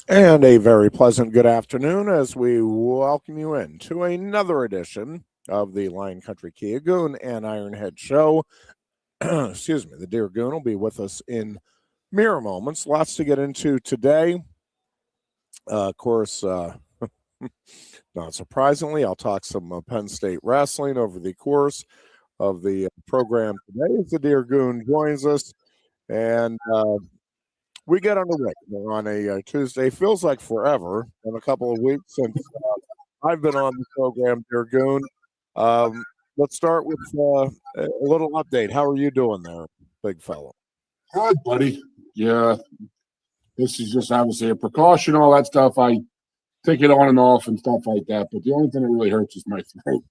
And a very pleasant good afternoon as we welcome you in to another edition of the Lion Country Kia Goon and Ironhead Show. Excuse me, the dear Goon will be with us in mere moments. Lots to get into today. Of course, not surprisingly, I'll talk some Penn State Wrestling over the course of the program today as the dear Goon joins us. And we get underway. We're on a Tuesday. Feels like forever in a couple of weeks since I've been on the program, dear Goon. Let's start with a little update. How are you doing there, big fellow? Good, buddy. Yeah, this is just obviously a precaution, all that stuff. I take it on and off and stuff like that. But the only thing that really hurts is my throat.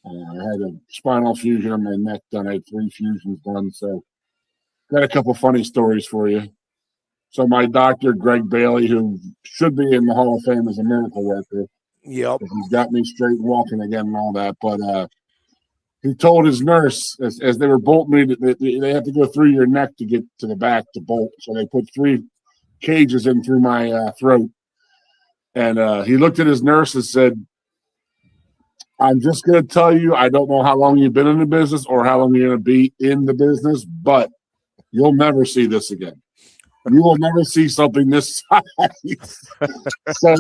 I had a spinal fusion on my neck done. I had 3 fusions done. So got a couple funny stories for you. So my doctor, Greg Bailey, who should be in the Hall of Fame as a miracle worker. Yep. He's got me straight walking again and all that. But he told his nurse as they were bolting me that they have to go through your neck to get to the back to bolt. So they put 3 cages in through my throat. And he looked at his nurse and said, I'm just going to tell you, I don't know how long you've been in the business or how long you're going to be in the business, but you'll never see this again. You will never see something this size. So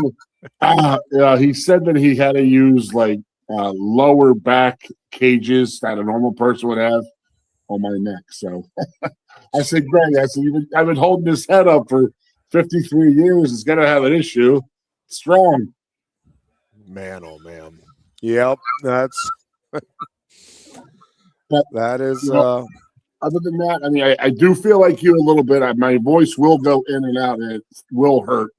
he said that he had to use like lower back cages that a normal person would have on my neck. So I said, Greg, I've been holding this head up for 53 years. It's going to have an issue. Strong. Man, oh, man. Yep, that's that is. Other than that, I mean, I do feel like you a little bit. My voice will go in and out, and it will hurt.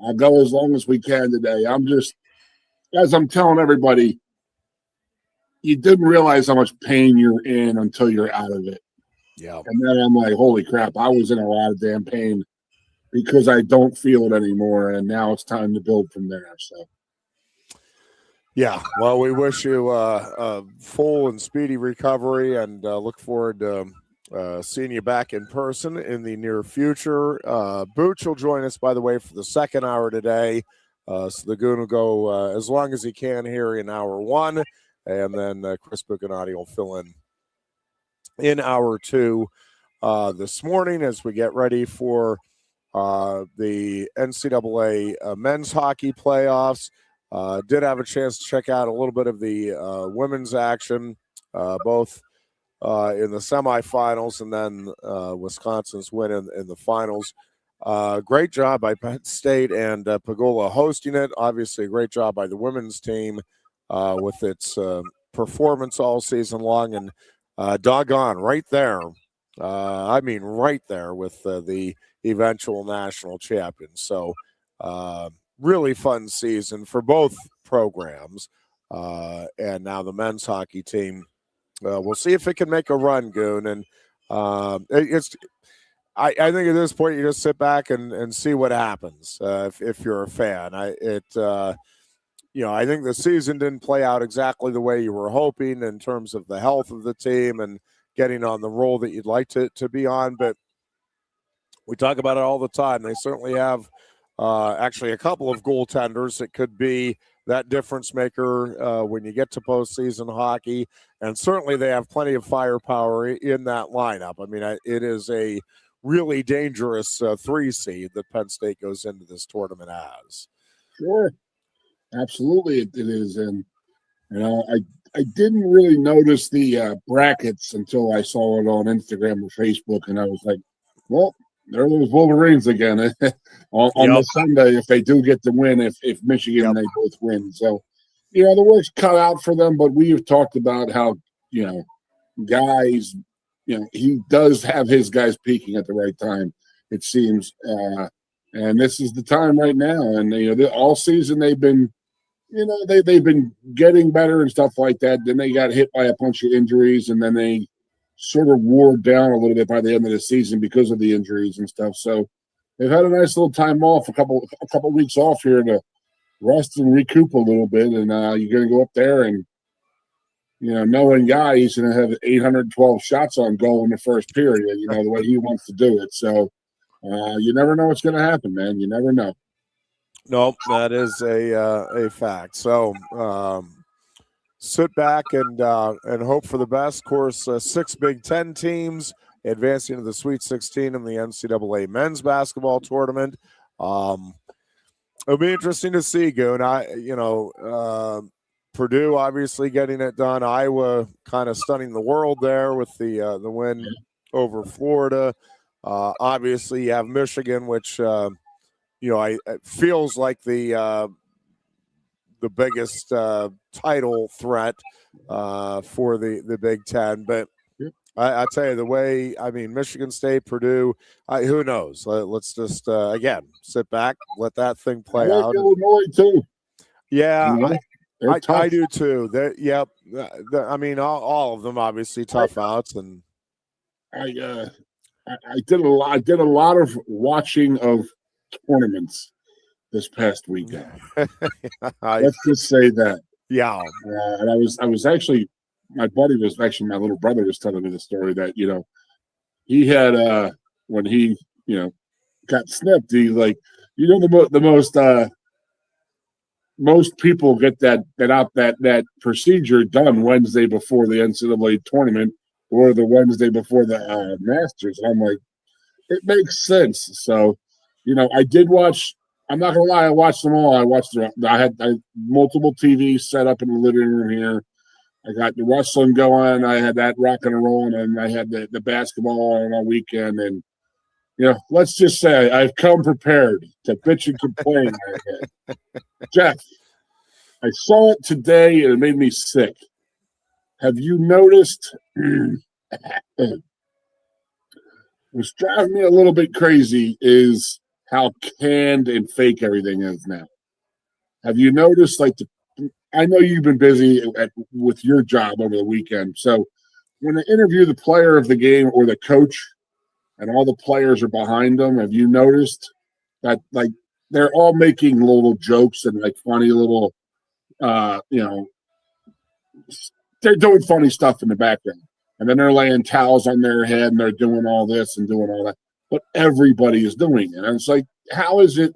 I'll go as long as we can today. I'm just, as I'm telling everybody, you didn't realize how much pain you're in until you're out of it. Yeah. And then I'm like, holy crap, I was in a lot of damn pain because I don't feel it anymore, and now it's time to build from there. So. Yeah, well, we wish you a full and speedy recovery and look forward to seeing you back in person in the near future. Booch will join us, by the way, for the second hour today. So the Goon will go as long as he can here in hour 1, and then Chris Bucanati will fill in hour 2 this morning as we get ready for the NCAA men's hockey playoffs. Did have a chance to check out a little bit of the women's action, both in the semifinals and then Wisconsin's win in the finals. Great job by Penn State and Pagola hosting it. Obviously, a great job by the women's team with its performance all season long. And doggone, right there. I mean, right there with the eventual national champion. So, really fun season for both programs. And now the men's hockey team, we'll see if it can make a run, Goon. And I think at this point, you just sit back and see what happens if you're a fan. I think the season didn't play out exactly the way you were hoping in terms of the health of the team and getting on the role that you'd like to be on. But we talk about it all the time. They certainly have actually a couple of goaltenders that could be that difference maker when you get to postseason hockey. And certainly they have plenty of firepower in that lineup. I mean, it is a really dangerous 3 seed that Penn State goes into this tournament as. Sure. Absolutely it is. And, I didn't really notice the brackets until I saw it on Instagram or Facebook. And I was like, well, there are those Wolverines again on the Sunday if they do get the win, if Michigan they both win. So, the work's cut out for them, but we have talked about how, guys, he does have his guys peaking at the right time, it seems. And this is the time right now. And, all season they've been, they've been getting better and stuff like that. Then they got hit by a bunch of injuries, and then they sort of wore down a little bit by the end of the season because of the injuries and stuff. So they've had a nice little time off, a couple weeks off here to rest and recoup a little bit. And you're going to go up there and, knowing Guy, he's going to have 812 shots on goal in the first period, the way he wants to do it. So you never know what's going to happen, man. You never know. Nope, that is a fact. So sit back and hope for the best. Of course, 6 Big Ten teams advancing to the Sweet 16 in the NCAA men's basketball tournament. It'll be interesting to see, Goon. Purdue obviously getting it done. Iowa kind of stunning the world there with the win over Florida. Obviously, you have Michigan, which it feels like the biggest title threat for the Big Ten. But I tell you, the way, Michigan State, Purdue, who knows? Let's just, again, sit back, let that thing play out. Illinois, too. Yeah, I do, too. Yep. All of them, obviously, tough outs. And I did a lot of watching of tournaments this past weekend. Let's just say that. Yeah. And I was actually, my little brother was telling me the story that, he had, when he, got snipped, he most people get that procedure done Wednesday before the NCAA tournament or the Wednesday before the Masters. And I'm like, it makes sense. So, I did watch. I'm not gonna lie, I watched them all. I had multiple TVs set up in the living room here. I got the wrestling going. I had that rocking and rolling, and I had the basketball on all weekend. And let's just say I've come prepared to bitch and complain. Jeff, I saw it today, and it made me sick. Have you noticed? What's driving me a little bit crazy is how canned and fake everything is now. Have you noticed, I know you've been busy with your job over the weekend. So when they interview the player of the game or the coach and all the players are behind them, have you noticed that, they're all making little jokes and, funny little, they're doing funny stuff in the background. And then they're laying towels on their head and they're doing all this and doing all that. But everybody is doing it. And it's how is it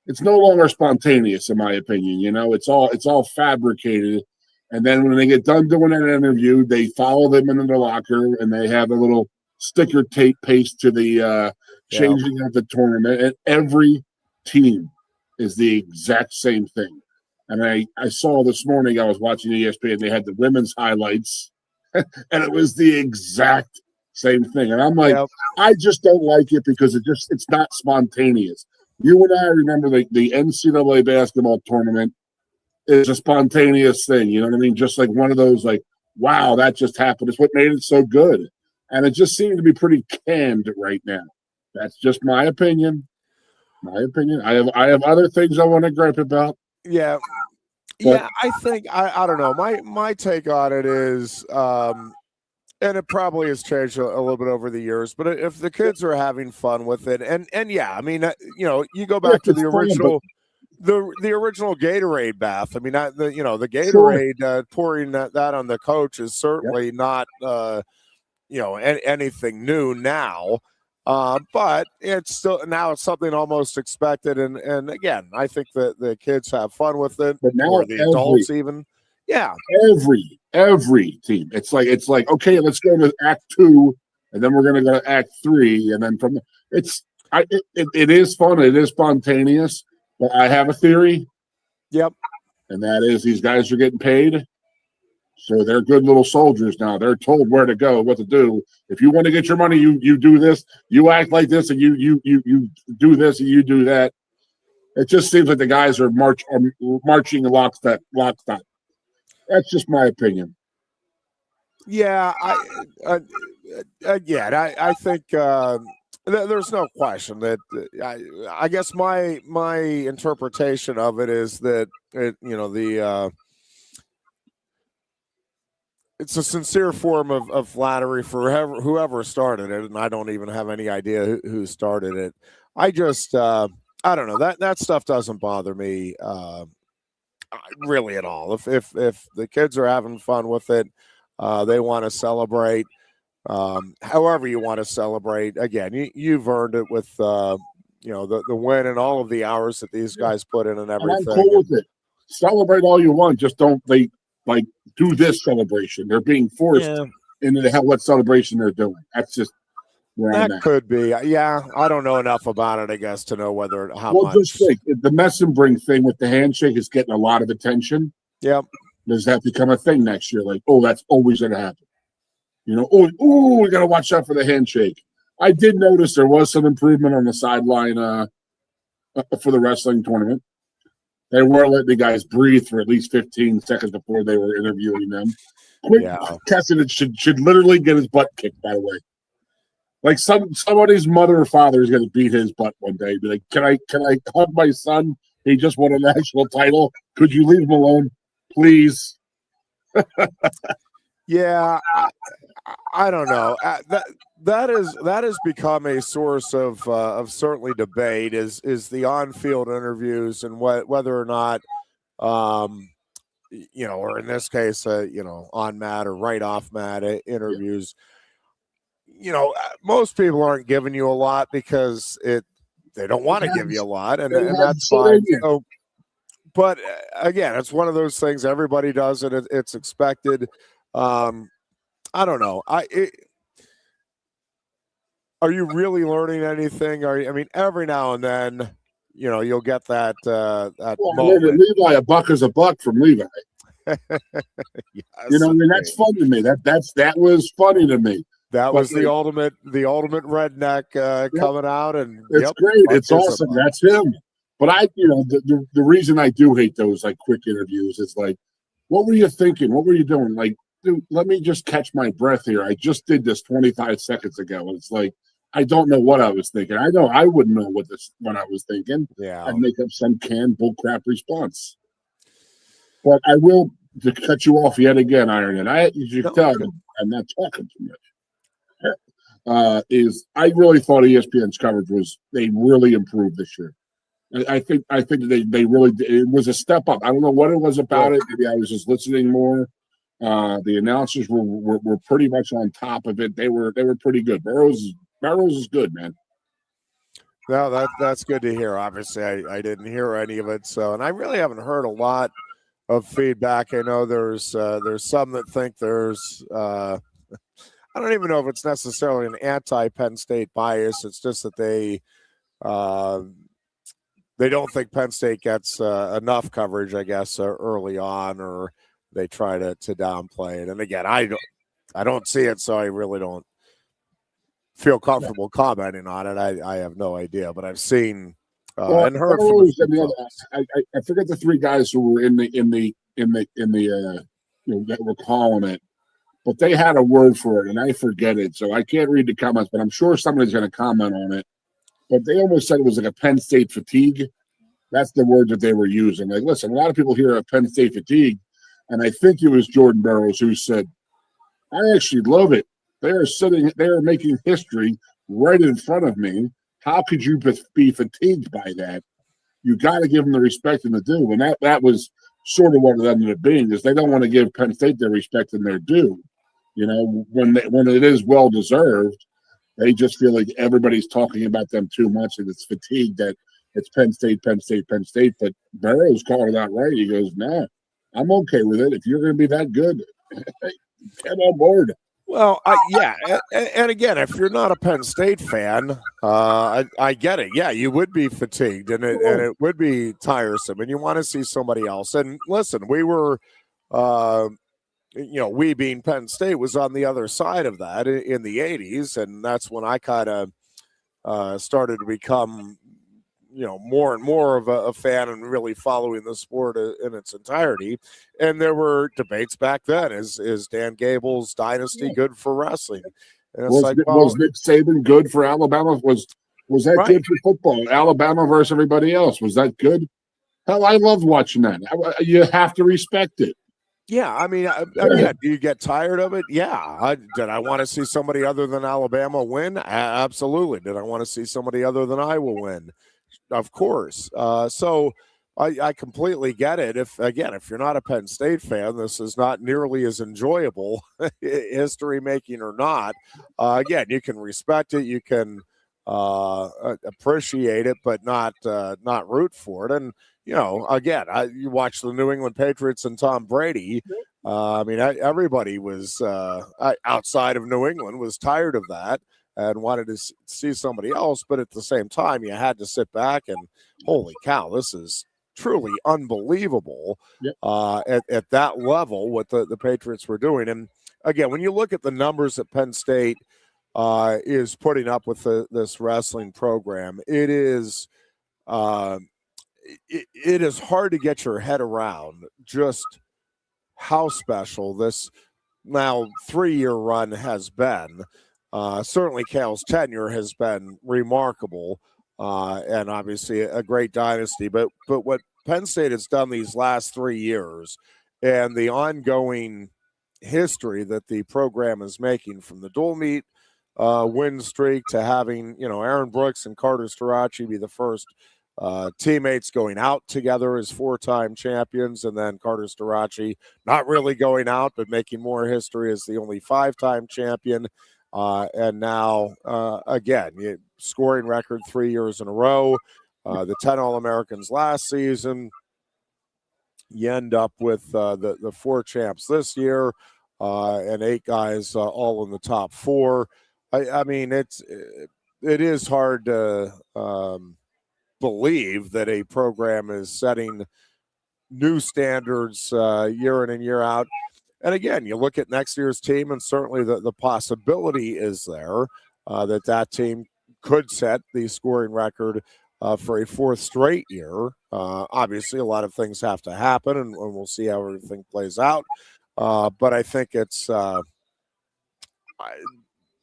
it's no longer spontaneous, in my opinion. It's all fabricated. And then when they get done doing an interview, they follow them into their locker and they have a little sticker tape paste to the changing of the tournament. And every team is the exact same thing. And I saw this morning, I was watching ESPN, they had the women's highlights, and it was the exact same thing. And I'm like, I just don't like it because it's not spontaneous. You and I remember the NCAA basketball tournament is a spontaneous thing. You know what I mean? Just like one of those, wow, that just happened. It's what made it so good. And it just seemed to be pretty canned right now. That's just my opinion. I have other things I want to gripe about. Yeah. Yeah, I think I don't know. My take on it is, and it probably has changed a little bit over the years. But if the kids are having fun with it, and yeah, you go back to the original, the original Gatorade bath. The Gatorade pouring that on the coach is certainly not anything new now. But it's still now it's something almost expected, and again, I think that the kids have fun with it, but now or the adults even. Yeah, every team. It's like okay, let's go to Act 2, and then we're going to go to Act 3, and then from it is fun, it is spontaneous. But I have a theory. Yep, and that is these guys are getting paid. So they're good little soldiers now. They're told where to go, what to do. If you want to get your money, you do this. You act like this, and you do this, and you do that. It just seems like the guys are marching lockstep. That's just my opinion. Yeah, I think there's no question that I guess my interpretation of it is that it's a sincere form of flattery for whoever started it, and I don't even have any idea who started it. I just I don't know, that stuff doesn't bother me really at all. If the kids are having fun with it, they want to celebrate. However you want to celebrate. Again, you've earned it with the win and all of the hours that these guys put in and everything. And I'm cool with it. Celebrate all you want. Just don't do this celebration. They're being forced into the hell what celebration they're doing. That's just where I'm That at. could be. Yeah, I don't know enough about it, I guess, to know how much. Just think, the mess and bring thing with the handshake is getting a lot of attention. Yep. Does that become a thing next year? Like, that's always going to happen. We got to watch out for the handshake. I did notice there was some improvement on the sideline for the wrestling tournament. They were letting the guys breathe for at least 15 seconds before they were interviewing them. Cassidy should literally get his butt kicked, by the way. Like somebody's mother or father is going to beat his butt one day. Be like, can I hug my son? He just won a national title. Could you leave him alone, please? Yeah, I don't know. That has become a source of certainly debate. Is the on-field interviews and whether or not, or in this case, on mat or right off mat interviews. Most people aren't giving you a lot because they don't want to give you a lot, and that's fine. So, but again, it's one of those things. Everybody does it. It's expected. I don't know. Are you really learning anything? Every now and then, you'll get that moment. Levi, a buck is a buck from Levi. Yes, that's fun to me. That was funny to me. That was the ultimate redneck coming out, and it's great. It's awesome. That's him. But the reason I do hate those quick interviews is what were you thinking? What were you doing? Dude, let me just catch my breath here. I just did this 25 seconds ago. It's I don't know what I was thinking. I know I wouldn't know what I was thinking. Yeah, I'd make up some canned bullcrap response. But I will to cut you off yet again, Ironhead. You should tell them I'm not talking too much. I really thought ESPN's coverage they really improved this year. I think they really did. It was a step up. I don't know what it was about it. Maybe I was just listening more. The announcers were pretty much on top of it. They were pretty good. Burrows is good, man. No, that's good to hear. Obviously, I didn't hear any of it, and I really haven't heard a lot of feedback. I know there's some that think there's I don't even know if it's necessarily an anti-Penn State bias. It's just that they don't think Penn State gets enough coverage, I guess, early on, or they try to downplay it. And again, I don't see it, so I really don't feel comfortable commenting on it. I have no idea, but I've seen and heard from I forget the three guys who were in the that were calling it, but they had a word for it, and I forget it, so I can't read the comments, but I'm sure somebody's going to comment on it. But they almost said it was like a Penn State fatigue. That's the word that they were using. Listen, a lot of people hear of Penn State fatigue, and I think it was Jordan Burroughs who said, I actually love it. They are making history right in front of me. How could you be fatigued by that? You got to give them the respect and the due. And that was sort of what it ended up being, is they don't want to give Penn State their respect and their due. When it is well deserved, they just feel like everybody's talking about them too much, and it's fatigue that it's Penn State. But Burroughs called it out right. He goes, "Nah, I'm okay with it. If you're going to be that good, get on board." Well, yeah, and again, if you're not a Penn State fan, I get it. Yeah, you would be fatigued, and it would be tiresome, and you want to see somebody else. And listen, we were, we being Penn State was on the other side of that in the '80s, and that's when I kind of started to become, more and more of a fan and really following the sport in its entirety. And there were debates back then: is Dan Gable's dynasty good for wrestling? And it's was Nick Saban good for Alabama? Was that good for football? Alabama versus everybody else, was that good? Hell, I loved watching that. You have to respect it. Yeah, again, do you get tired of it? Yeah. Did I want to see somebody other than Alabama win? Absolutely. Did I want to see somebody other than Iowa win? Of course. So I completely get it. If you're not a Penn State fan, this is not nearly as enjoyable, history making or not. Again, you can respect it. You can appreciate it, but not root for it. And again, you watch the New England Patriots and Tom Brady. I mean, everybody was outside of New England was tired of that and wanted to see somebody else. But at the same time, you had to sit back and, holy cow, this is truly unbelievable. Yep. At that level, what the Patriots were doing. And again, when you look at the numbers that Penn State is putting up with this wrestling program, it is it is hard to get your head around just how special this now 3-year run has been. Certainly Cal's tenure has been remarkable, and obviously a great dynasty. But what Penn State has done these last 3 years and the ongoing history that the program is making, from the dual meet win streak to having, Aaron Brooks and Carter Starachi be the first teammates going out together as 4-time champions, and then Carter Starachi not really going out but making more history as the only 5-time champion, and now again, scoring record 3 years in a row, the 10 All-Americans last season. You end up with the 4 champs this year, and 8 guys all in the top 4. I mean, it is hard to believe that a program is setting new standards year in and year out. And again, you look at next year's team, and certainly the possibility is there that team could set the scoring record for a 4th straight year. Obviously, a lot of things have to happen, and we'll see how everything plays out. But I think it's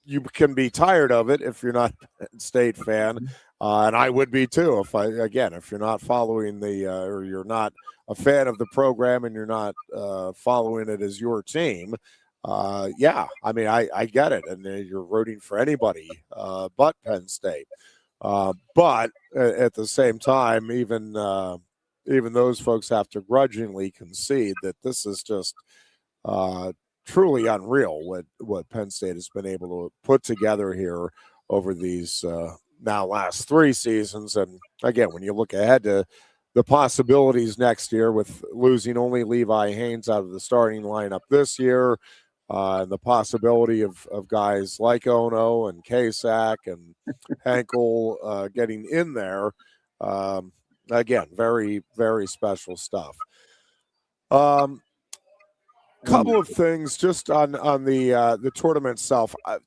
you can be tired of it if you're not a Penn State fan, and I would be too if you're not following or you're not a fan of the program and you're not following it as your team. Yeah, I mean, I get it, and you're rooting for anybody but Penn State. But at the same time, even those folks have to grudgingly concede that this is just truly unreal what Penn State has been able to put together here over these now last 3 seasons. And again, when you look ahead to the possibilities next year with losing only Levi Haynes out of the starting lineup this year, and the possibility of guys like Ono and Kasak and Henkel getting in there, again, very, very special stuff. Couple of things just on the tournament itself. I've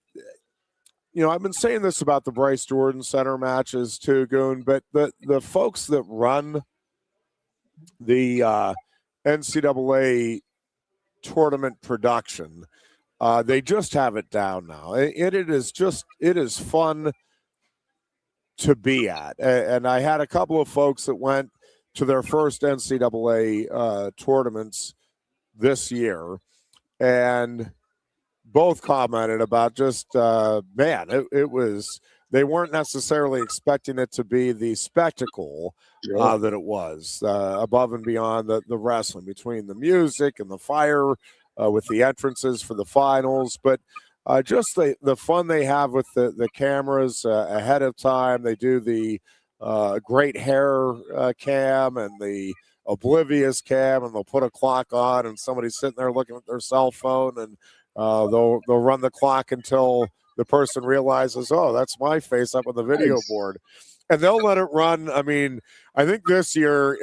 been saying this about the Bryce Jordan Center matches too, Goon, but the folks that run the NCAA tournament production, they just have it down now. It is fun to be at, and I had a couple of folks that went to their first NCAA tournaments this year, and both commented about just it was, they weren't necessarily expecting it to be the spectacle that it was, above and beyond the wrestling, between the music and the fire with the entrances for the finals, but just the fun they have with the cameras ahead of time. They do the great hair cam and the oblivious cam, and they'll put a clock on, and somebody's sitting there looking at their cell phone, and they'll run the clock until the person realizes, oh, that's my face up on the video board, and they'll let it run. I mean, I think this year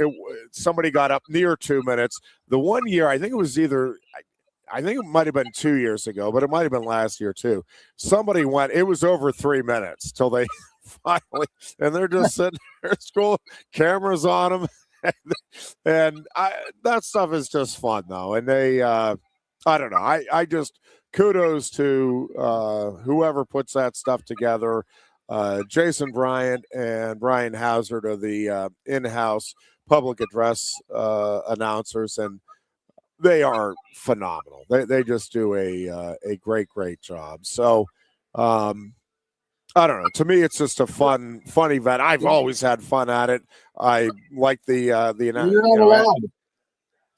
somebody got up near 2 minutes. The one year, I think it was I think it might have been 2 years ago, but it might have been last year too. Somebody went, it was over 3 minutes till they finally, and they're just sitting there, school cameras on them. And that stuff is just fun though. And they, I don't know. I just kudos to whoever puts that stuff together. Jason Bryant and Brian Hazard are the in-house public address announcers, and they are phenomenal. They just do a great job. So, I don't know. To me, it's just a fun event. I've always had fun at it. I like the You're not allowed.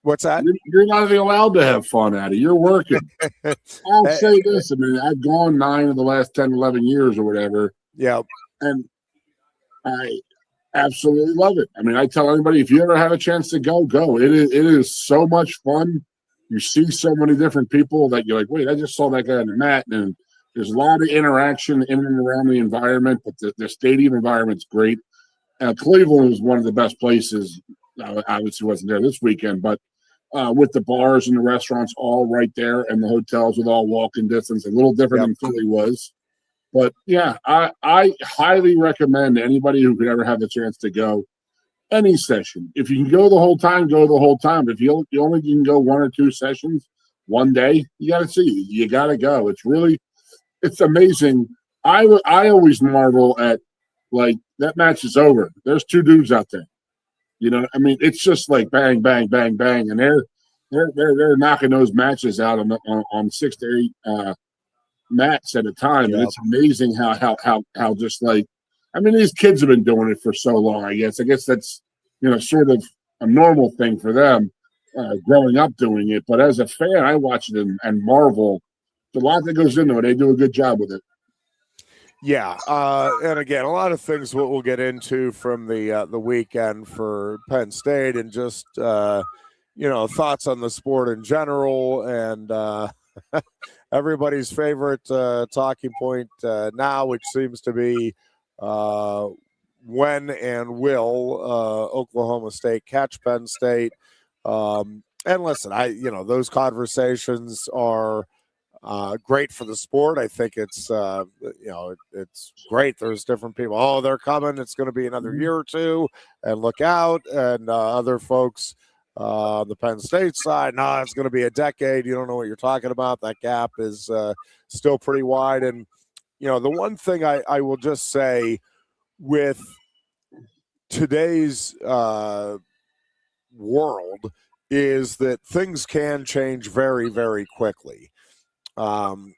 What's that? You're not even allowed to have fun at it. You're working. I'll say this. I mean, I've gone 9 of the last 10, 11 years or whatever. Yeah. And I absolutely love it. I mean, I tell everybody, if you ever have a chance to go, go. It is so much fun. You see so many different people that you're like, wait, I just saw that guy on the mat. And there's a lot of interaction in and around the environment, but the stadium environment's great. Cleveland is one of the best places. Obviously, wasn't there this weekend, but with the bars and the restaurants all right there, and the hotels with all walking distance, a little different than Philly was. But yeah, I highly recommend anybody who could ever have the chance to go any session. If you can go the whole time, go the whole time. If you only can go 1 or 2 sessions one day, you got to see. You got to go. It's amazing. I always marvel at, like, that match is over. There's 2 dudes out there. You know, I mean, it's just like bang, bang, bang, bang, and they're knocking those matches out on 6 to 8 mats at a time, and it's amazing how just like, I mean, these kids have been doing it for so long. I guess that's, you know, sort of a normal thing for them, growing up doing it. But as a fan, I watch it and marvel. There's a lot that goes into it. They do a good job with it. Yeah, and again, a lot of things we'll get into from the weekend for Penn State, and just you know, thoughts on the sport in general, and everybody's favorite talking point now, which seems to be when and will Oklahoma State catch Penn State. And listen, those conversations are great for the sport. I think it's it's great. There's different people. Oh, they're coming. It's going to be another year or 2, and look out. And other folks on the Penn State side, no, it's going to be a decade. You don't know what you're talking about. That gap is still pretty wide. And the one thing I will just say with today's world is that things can change very, very quickly. And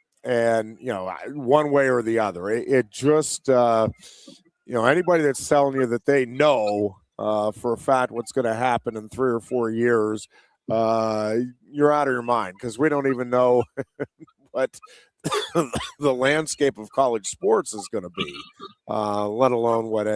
one way or the other, it just anybody that's telling you that they know for a fact what's going to happen in 3 or 4 years, you're out of your mind, because we don't even know what the landscape of college sports is going to be, let alone what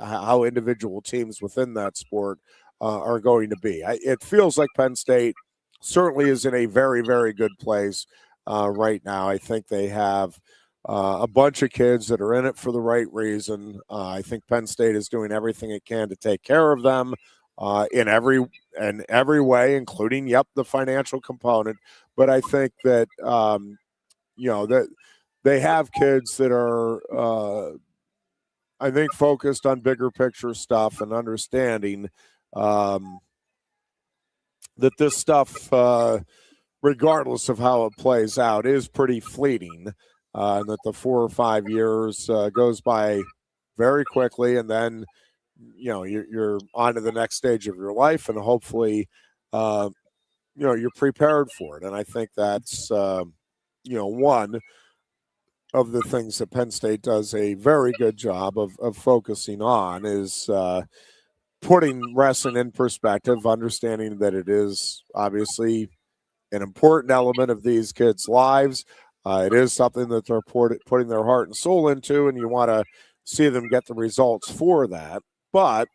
how individual teams within that sport are going to be. It feels like Penn State certainly is in a very, very good place right now. I think they have a bunch of kids that are in it for the right reason. I think Penn State is doing everything it can to take care of them in every way, including the financial component. But I think that that they have kids that are I think focused on bigger picture stuff and understanding that this stuff, regardless of how it plays out, is pretty fleeting, and that the 4 or 5 years goes by very quickly, and then you're on to the next stage of your life, and hopefully you're prepared for it. And I think that's one of the things that Penn State does a very good job of focusing on is putting wrestling in perspective, understanding that it is obviously an important element of these kids' lives. It is something that they're putting their heart and soul into, and you want to see them get the results for that. But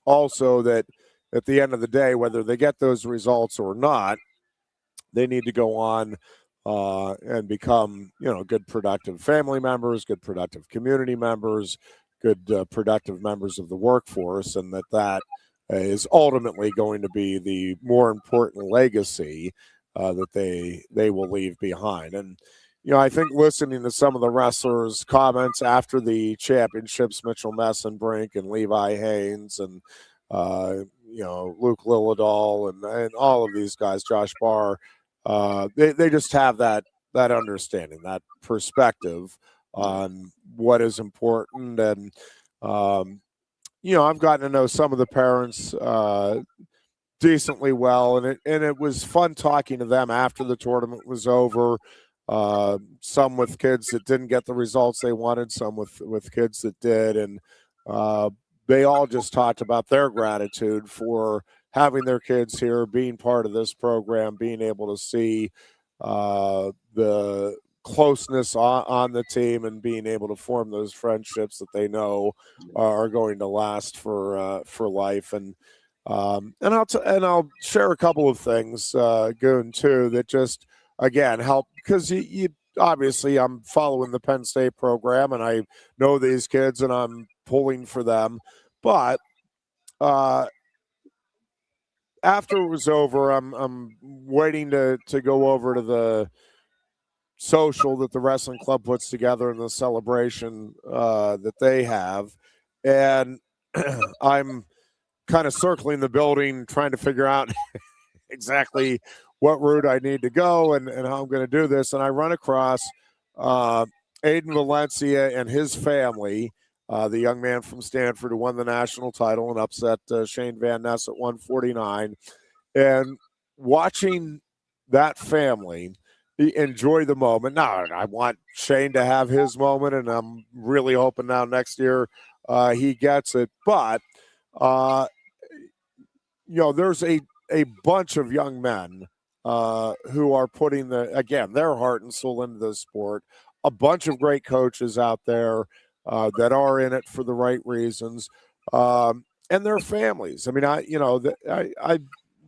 also that at the end of the day, whether they get those results or not, they need to go on and become, good productive family members, good productive community members, good productive members of the workforce, and that is ultimately going to be the more important legacy that they will leave behind. And I think listening to some of the wrestlers' comments after the championships, Mitchell Messenbrink and Levi Haynes and Luke Lillidahl and all of these guys, Josh Barr, they just have that understanding, that perspective on what is important. And I've gotten to know some of the parents decently well, and it was fun talking to them after the tournament was over. Some with kids that didn't get the results they wanted, some with kids that did, and they all just talked about their gratitude for having their kids here, being part of this program, being able to see the closeness on the team and being able to form those friendships that they know are going to last for life. And I'll share a couple of things, Goon, too, that just again help, because you obviously I'm following the Penn State program and I know these kids and I'm pulling for them, but after it was over, I'm waiting to go over to the social that the wrestling club puts together and the celebration that they have, and I'm kind of circling the building trying to figure out exactly what route I need to go and how I'm going to do this. And I run across Aiden Valencia and his family, the young man from Stanford who won the national title and upset Shane Van Ness at 149. And watching that family enjoy the moment. Now, I want Shane to have his moment, and I'm really hoping now next year he gets it. But, there's a bunch of young men who are putting their heart and soul into the sport. A bunch of great coaches out there that are in it for the right reasons, and their families. I mean, I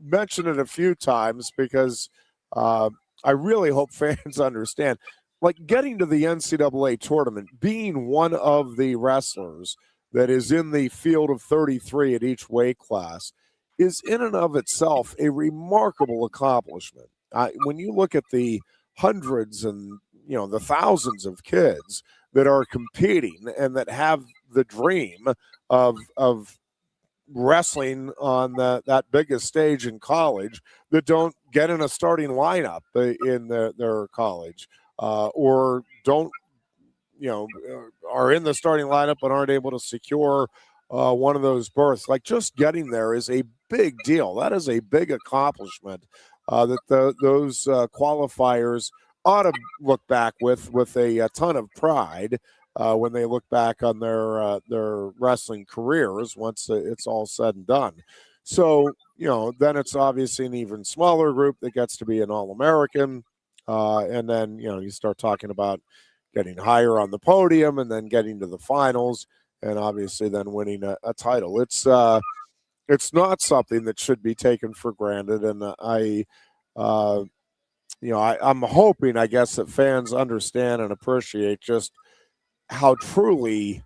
mentioned it a few times because I really hope fans understand, like, getting to the NCAA tournament, being one of the wrestlers that is in the field of 33 at each weight class is in and of itself a remarkable accomplishment. When you look at the hundreds and the thousands of kids that are competing and that have the dream of wrestling on that biggest stage in college, that don't get in a starting lineup in their college, or don't are in the starting lineup but aren't able to secure one of those berths. Like, just getting there is a big deal. That is a big accomplishment that those qualifiers ought to look back with a ton of pride when they look back on their wrestling careers once it's all said and done. So, then it's obviously an even smaller group that gets to be an All-American. And then, you start talking about getting higher on the podium and then getting to the finals and obviously then winning a title. It's not something that should be taken for granted. And I'm hoping, I guess, that fans understand and appreciate just how truly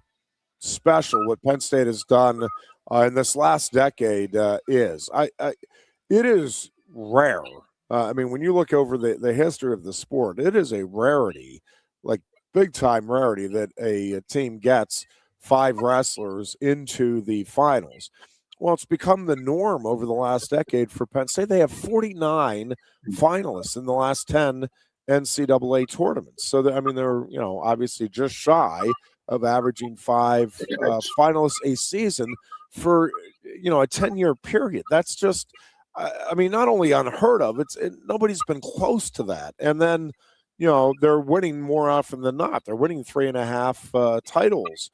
special what Penn State has done in this last decade is. It is rare. I mean, when you look over the history of the sport, it is a rarity, like big time rarity, that a team gets 5 wrestlers into the finals. Well, it's become the norm over the last decade for Penn State. They have 49 finalists in the last 10 NCAA tournaments. So, they're obviously just shy of averaging 5 finalists a season for a 10-year period. That's just, not only unheard of. Nobody's been close to that. And then they're winning more often than not. They're winning 3.5 titles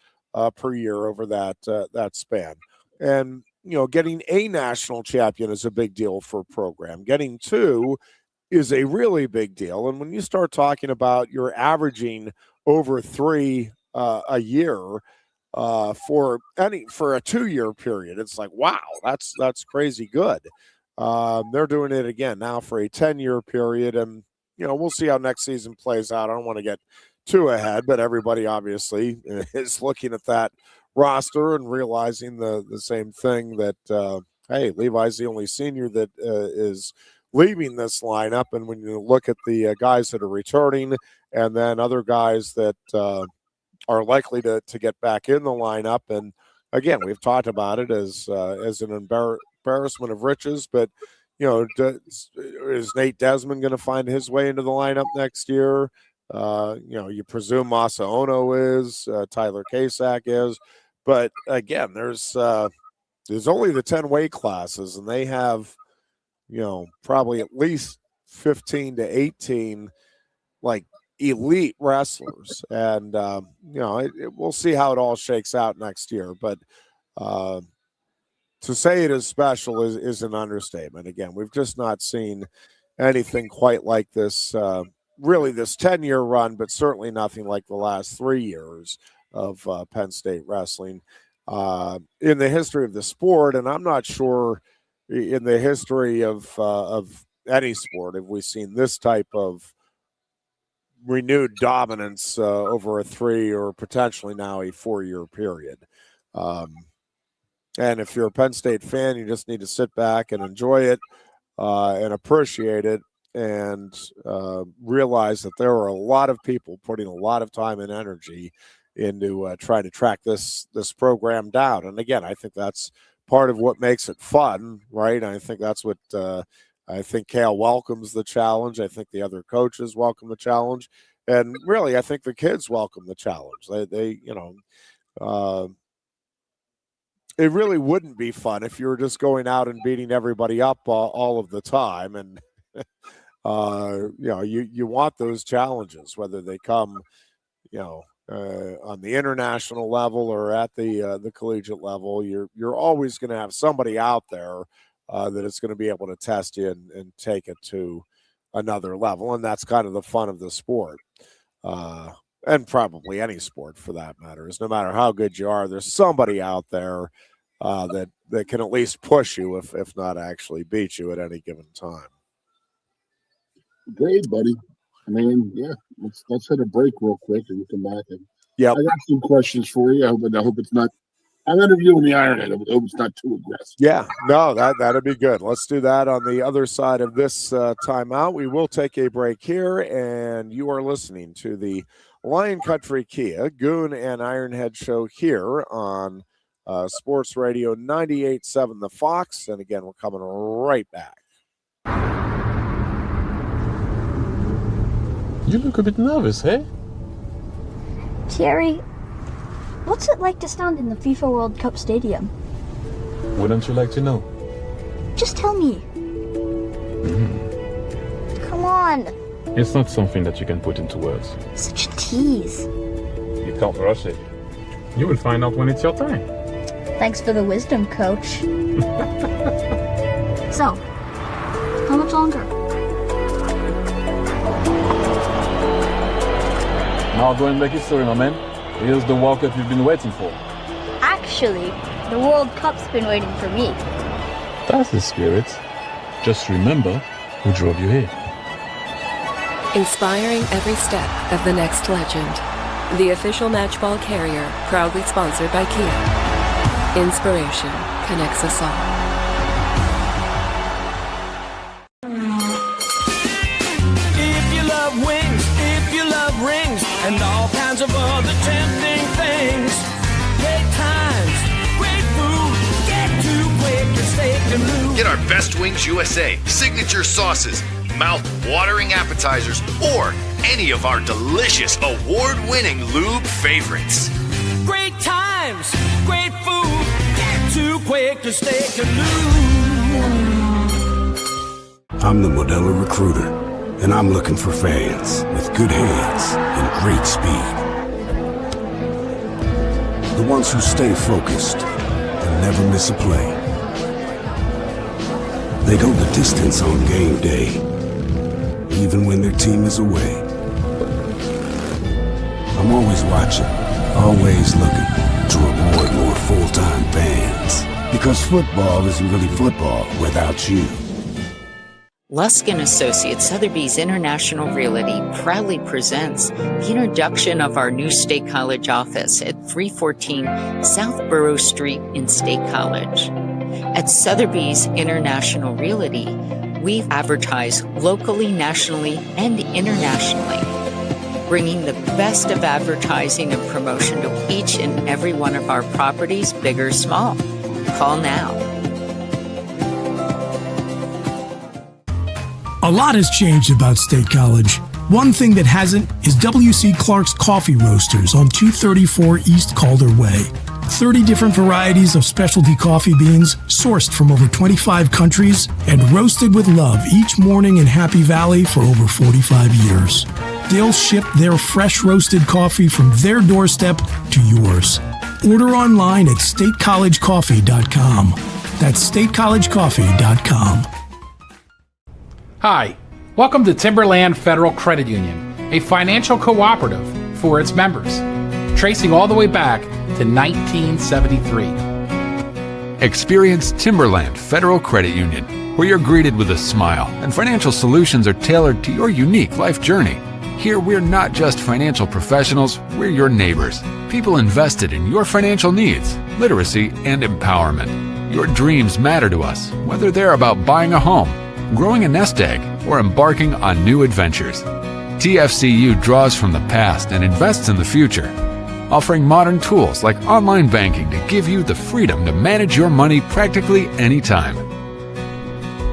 per year over that span. And getting a national champion is a big deal for a program. Getting 2 is a really big deal. And when you start talking about you're averaging over 3 a year for a 2-year period, it's like, wow, that's crazy good. They're doing it again now for a 10-year period, and we'll see how next season plays out. I don't want to get too ahead, but everybody obviously is looking at that roster and realizing the same thing, that hey, Levi's the only senior that is leaving this lineup. And when you look at the guys that are returning and then other guys that are likely to get back in the lineup, and again, we've talked about it as an embarrassment of riches, but is Nate Desmond going to find his way into the lineup next year? You presume Masa Ono is, Tyler Kasak is, but again, there's only the 10 weight classes, and they have probably at least 15 to 18 like elite wrestlers, and we'll see how it all shakes out next year. But to say it is special is an understatement. Again, we've just not seen anything quite like this really this 10-year run, but certainly nothing like the last 3 years of Penn State wrestling in the history of the sport. And I'm not sure in the history of any sport have we seen this type of renewed dominance over a 3 or potentially now a 4-year period. And if you're a Penn State fan, you just need to sit back and enjoy it and appreciate it, and realize that there are a lot of people putting a lot of time and energy into trying to track this program down. And again, I think that's part of what makes it fun, right? And I think that's what I think Kale welcomes the challenge. I think the other coaches welcome the challenge, and really, I think the kids welcome the challenge. They it really wouldn't be fun if you were just going out and beating everybody up all of the time. And you want those challenges, whether they come, on the international level or at the collegiate level. You're always going to have somebody out there that is going to be able to test you and take it to another level, and that's kind of the fun of the sport, and probably any sport for that matter. Is no matter how good you are, there's somebody out there that can at least push you, if not actually beat you at any given time. Great, buddy. I mean, yeah, let's hit a break real quick and we'll come back. And yeah, I got some questions for you. I hope it's not. I'm interviewing the Ironhead. I hope it's not too aggressive. Yeah, no, that'd be good. Let's do that on the other side of this timeout. We will take a break here, and you are listening to the Lion Country Kia Goon and Ironhead show here on Sports Radio 98.7 The Fox. And again, we're coming right back. You look a bit nervous, hey? Thierry, what's it like to stand in the FIFA World Cup stadium? Wouldn't you like to know? Just tell me. Come on. It's not something that you can put into words. Such a tease. You can't rush it. You will find out when it's your time. Thanks for the wisdom, Coach. So, how much longer? Now go and make history, my man. Here's the World Cup you've been waiting for. Actually, the World Cup's been waiting for me. That's the spirit. Just remember who drove you here. Inspiring every step of the next legend. The official matchball carrier, proudly sponsored by Kia. Inspiration connects us all. If you love wings, if you love rings, and all kinds of other tempting things, great times, great food, get to Quaker Steak Lube. Get our Best Wings USA, signature sauces, mouth-watering appetizers, or any of our delicious award-winning lube favorites. Great times, great food, get to Quaker Steak Lube. I'm the Modelo Recruiter, and I'm looking for fans with good hands and great speed. The ones who stay focused and never miss a play. They go the distance on game day, even when their team is away. I'm always watching, always looking to reward more full-time fans. Because football isn't really football without you. Lusk & Associates Sotheby's International Realty proudly presents the introduction of our new State College office at 314 South Borough Street in State College. At Sotheby's International Realty, we advertise locally, nationally, and internationally, bringing the best of advertising and promotion to each and every one of our properties, big or small. Call now. A lot has changed about State College. One thing that hasn't is W.C. Clark's Coffee Roasters on 234 East Calder Way. 30 different varieties of specialty coffee beans sourced from over 25 countries and roasted with love each morning in Happy Valley for over 45 years. They'll ship their fresh roasted coffee from their doorstep to yours. Order online at statecollegecoffee.com. That's statecollegecoffee.com. Hi, Welcome to Timberland Federal Credit Union, a financial cooperative for its members, tracing all the way back to 1973. Experience Timberland Federal Credit Union, where you're greeted with a smile and financial solutions are tailored to your unique life journey. Here, we're not just financial professionals, we're your neighbors, people invested in your financial needs, literacy, and empowerment. Your dreams matter to us, whether they're about buying a home, growing a nest egg, or embarking on new adventures. TFCU draws from the past and invests in the future, offering modern tools like online banking to give you the freedom to manage your money practically anytime.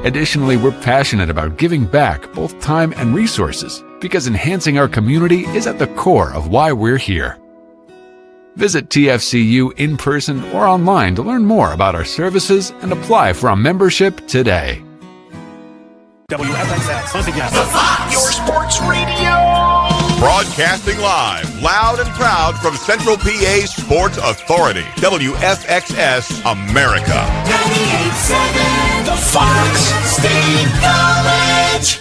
Additionally, we're passionate about giving back both time and resources because enhancing our community is at the core of why we're here. Visit TFCU in person or online to learn more about our services and apply for a membership today. WFXX, The Fox, your sports radio. Broadcasting live, loud and proud from Central PA's Sports Authority, WFXS America. 98.7, The Fox, State College.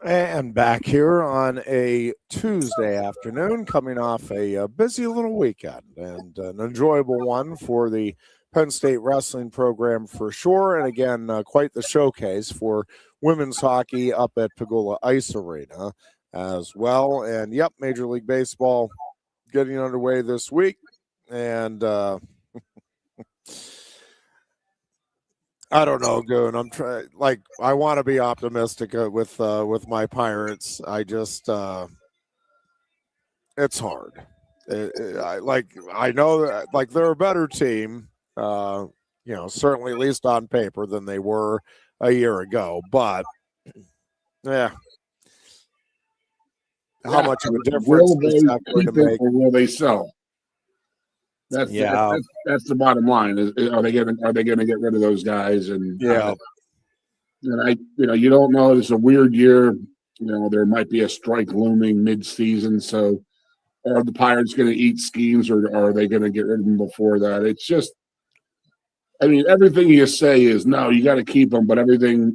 And back here on a Tuesday afternoon, coming off a busy little weekend and an enjoyable one for the Penn State Wrestling program for sure. And again, quite the showcase for women's hockey up at Pagola Ice Arena as well. And yep, Major League Baseball getting underway this week. And I don't know, Goon. I'm trying. Like, I want to be optimistic with my Pirates. I just, it's hard. I know that, like, they're a better team. Certainly at least on paper than they were a year ago. But yeah, how much of a difference is that going to make? Or will they sell? That's the bottom line. Are they going to get rid of those guys? And you don't know. It's a weird year. There might be a strike looming mid-season. So are the Pirates going to eat schemes, or are they going to get rid of them before that? It's just, everything you say is no, you got to keep them, but everything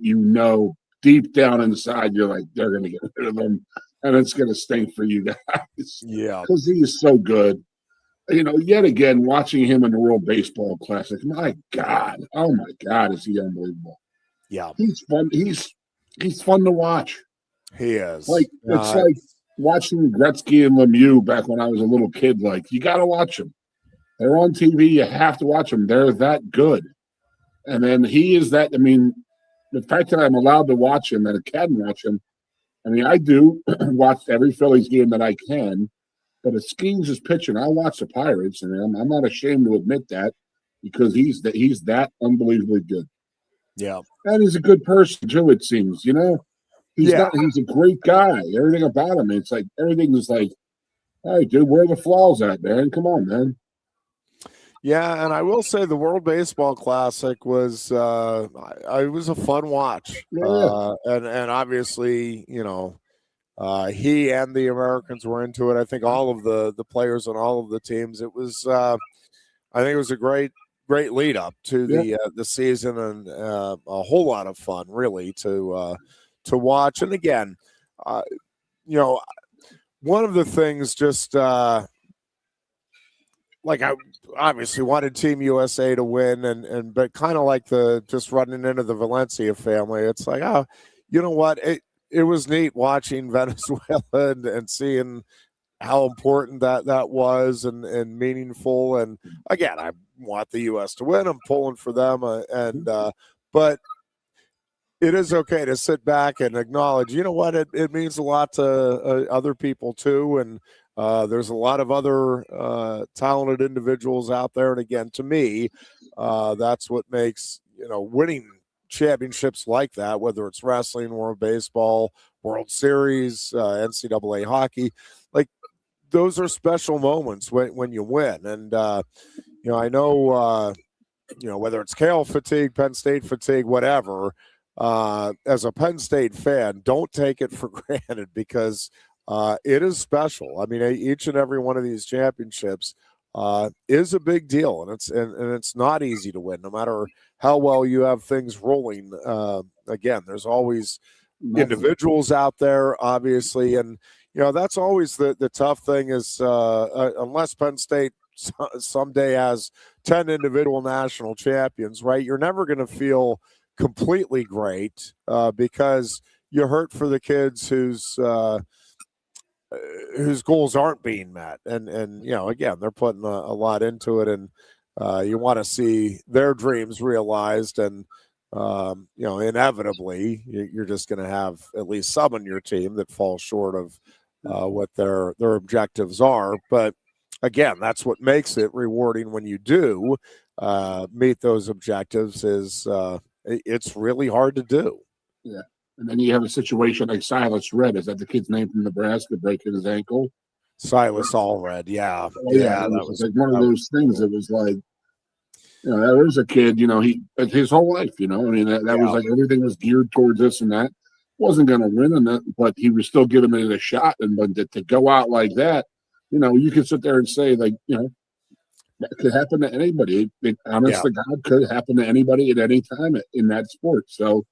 deep down inside, you're like, they're going to get rid of them, and it's going to stink for you guys. Yeah, because he is so good. Yet again, watching him in the World Baseball Classic, my God, oh my God, is he unbelievable? Yeah, he's fun. He's fun to watch. He is. It's like watching Gretzky and Lemieux back when I was a little kid. Like, you got to watch them. They're on TV. You have to watch them. They're that good. And then he is that. The fact that I'm allowed to watch him and I can watch him. I do watch every Phillies game that I can. But if Skeens is pitching, I watch the Pirates, and I'm not ashamed to admit that because he's that unbelievably good. Yeah, and he's a good person too. It seems, he's a great guy. Everything about him, it's like everything is like, hey, dude, where are the flaws at, man? Come on, man. Yeah, and I will say the World Baseball Classic was it was a fun watch. Yeah. And obviously, he and the Americans were into it. I think all of the players on all of the teams. It was I think it was a great lead up to the season, and a whole lot of fun really to watch. And again, one of the things just I obviously wanted Team USA to win, but kind of like just running into the Valencia family. It's like, oh, you know what? It was neat watching Venezuela and seeing how important that was and meaningful. And again, I want the U.S. to win. I'm pulling for them. But it is okay to sit back and acknowledge, you know what, it means a lot to other people too. And there's a lot of other talented individuals out there. And again, to me, that's what makes, winning championships like that, whether it's wrestling, World Baseball, World Series, NCAA hockey, like those are special moments when you win. And, I know, whether it's Kale fatigue, Penn State fatigue, whatever, as a Penn State fan, don't take it for granted because it is special. Each and every one of these championships is a big deal, and it's not easy to win, no matter how well you have things rolling. Again, there's always individuals out there, obviously, and that's always the tough thing is unless Penn State someday has 10 individual national champions, right? You're never going to feel completely great because you hurt for the kids whose goals aren't being met, and again, they're putting a lot into it, and you want to see their dreams realized, and inevitably you're just going to have at least some on your team that fall short of what their objectives are. But again, that's what makes it rewarding when you do meet those objectives. Is it's really hard to do. Yeah. And then you have a situation like Silas Red. Is that the kid's name from Nebraska, breaking his ankle? Silas Allred, yeah. That was like one of those things. It was like, there was a kid, he his whole life, that was like everything was geared towards this and that. Wasn't going to win, but he was still giving it a shot. And but to go out like that, you can sit there and say, like, that could happen to anybody. Honest to God, could happen to anybody at any time in that sport. So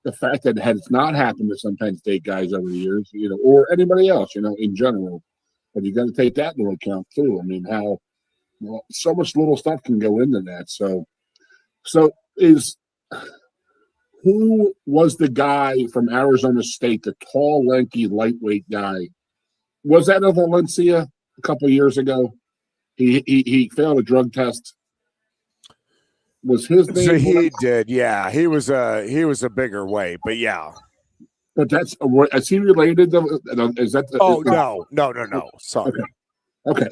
the fact that it has not happened to some Penn State guys over the years, or anybody else, in general, but you got to take that into account too. I mean, how so much little stuff can go into that. So who was the guy from Arizona State, the tall, lanky, lightweight guy? Was that a Valencia a couple of years ago? He failed a drug test. Was his name? So he did, yeah. He was a bigger weight, but yeah. But is he related to? Is that? No. Sorry. Okay.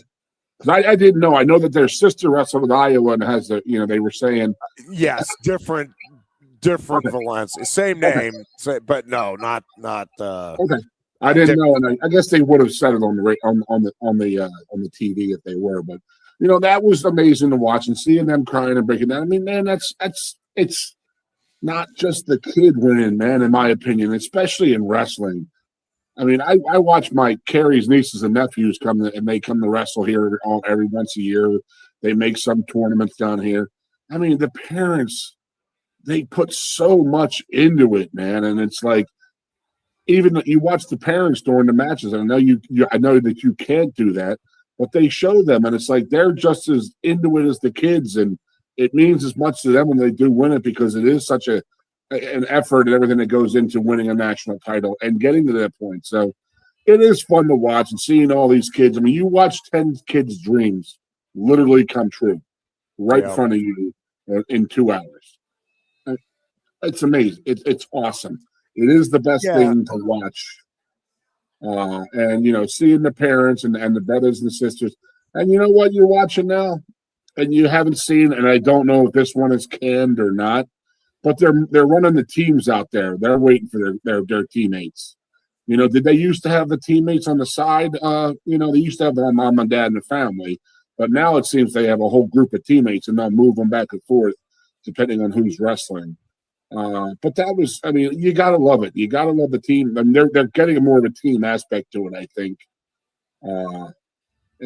Because I didn't know. I know that their sister wrestled with Iowa and has they were saying yes, different Valencia, same name, but no, not. Okay. I didn't know, and I guess they would have said it on the TV if they were. But that was amazing to watch and seeing them crying and breaking down. I mean, man, it's not just the kid winning, man. In my opinion, especially in wrestling. I mean, I watch my Carrie's nieces and nephews come and they come to wrestle here every once a year. They make some tournaments down here. I mean, the parents, they put so much into it, man, and it's like. Even you watch the parents during the matches, and I know that you can't do that, but they show them, and it's like they're just as into it as the kids, and it means as much to them when they do win it because it is such an effort and everything that goes into winning a national title and getting to that point. So it is fun to watch and seeing all these kids. I mean, you watch 10 kids' dreams literally come true right in front of you in 2 hours. It's amazing. It's awesome. It is the best thing to watch. And, seeing the parents and the brothers and sisters. And you know what you're watching now? And you haven't seen, and I don't know if this one is canned or not, but they're running the teams out there. They're waiting for their teammates. Did they used to have the teammates on the side? They used to have their mom and dad and the family. But now it seems they have a whole group of teammates, and they'll move them back and forth depending on who's wrestling. But that was, I mean, you got to love it. You got to love the team. I mean, they're getting more of a team aspect to it, I think. And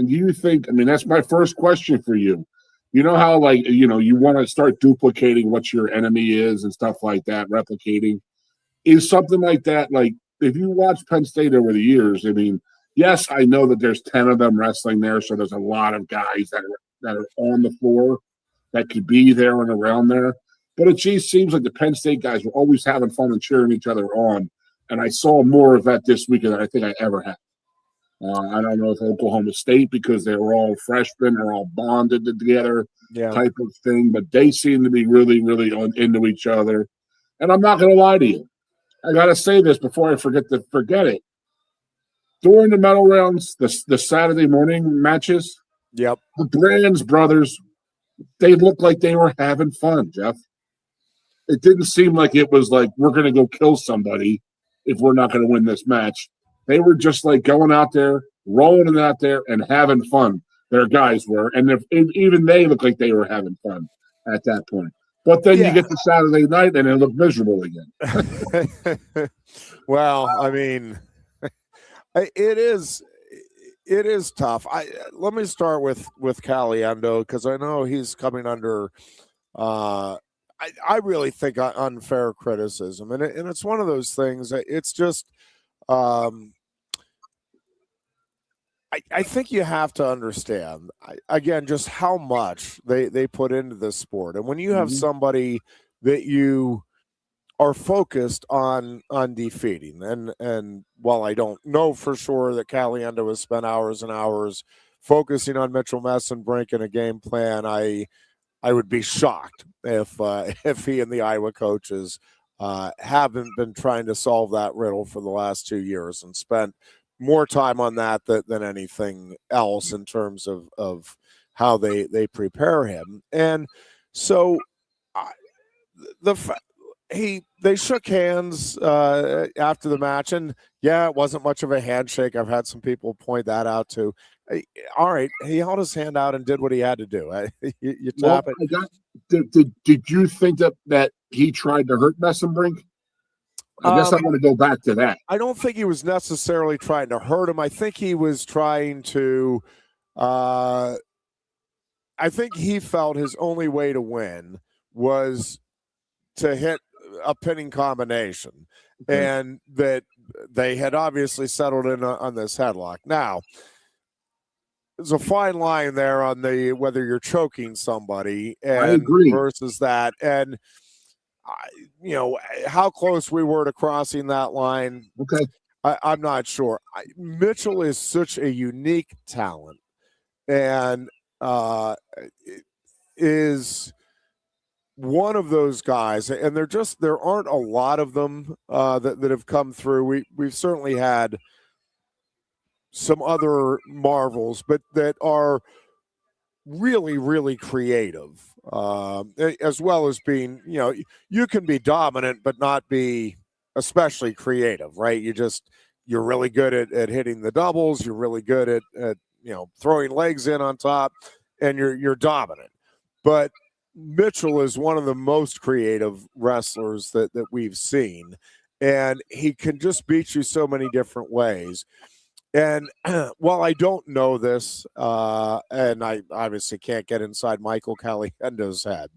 do you think, I mean, that's my first question for you. You know how, like, you want to start duplicating what your enemy is and stuff like that, replicating. Is something like that, like, if you watch Penn State over the years, I mean, yes, I know that there's 10 of them wrestling there, so there's a lot of guys that are on the floor that could be there and around there. But it just seems like the Penn State guys were always having fun and cheering each other on. And I saw more of that this weekend than I think I ever had. I don't know if Oklahoma State, because they were all freshmen, they're all bonded together type of thing. But they seem to be really, really into each other. And I'm not going to lie to you. I got to say this before I forget it. During the medal rounds, the Saturday morning matches, the Brands brothers, they looked like they were having fun, Jeff. It didn't seem like it was like, we're going to go kill somebody if we're not going to win this match. They were just like going out there, rolling it out there, and having fun. Their guys were. And even they looked like they were having fun at that point. But then you get to Saturday night, and it looked miserable again. Well, I mean, it it is tough. Let me start with Caliendo, because I know he's coming under I really think unfair criticism, and it's one of those things. It's just I think you have to understand again just how much they put into this sport, and when you have somebody that you are focused on defeating, and while I don't know for sure that Caliendo has spent hours and hours focusing on Mitchell Messenbrink in a game plan, I would be shocked if he and the Iowa coaches haven't been trying to solve that riddle for the last 2 years and spent more time on that than anything else in terms of how they prepare him. And so they shook hands after the match, and yeah, it wasn't much of a handshake. I've had some people point that out too. All right, he held his hand out and did what he had to do. You tap it. Did you think that he tried to hurt Messenbrink? I guess I'm going to go back to that. I don't think he was necessarily trying to hurt him. I think he was trying to. I think he felt his only way to win was to hit a pinning combination, and that they had obviously settled in on this headlock. Now, there's a fine line there on the whether you're choking somebody and versus that, and how close we were to crossing that line. Okay, I'm not sure. Mitchell is such a unique talent, and is one of those guys, and there aren't a lot of them that have come through. We've certainly had some other marvels, but that are really, really creative, as well as being, you can be dominant but not be especially creative, right? You're really good at hitting the doubles. You're really good at throwing legs in on top, and you're dominant. But Mitchell is one of the most creative wrestlers that we've seen, and he can just beat you so many different ways. And while I don't know this, and I obviously can't get inside Michael Caliendo's head,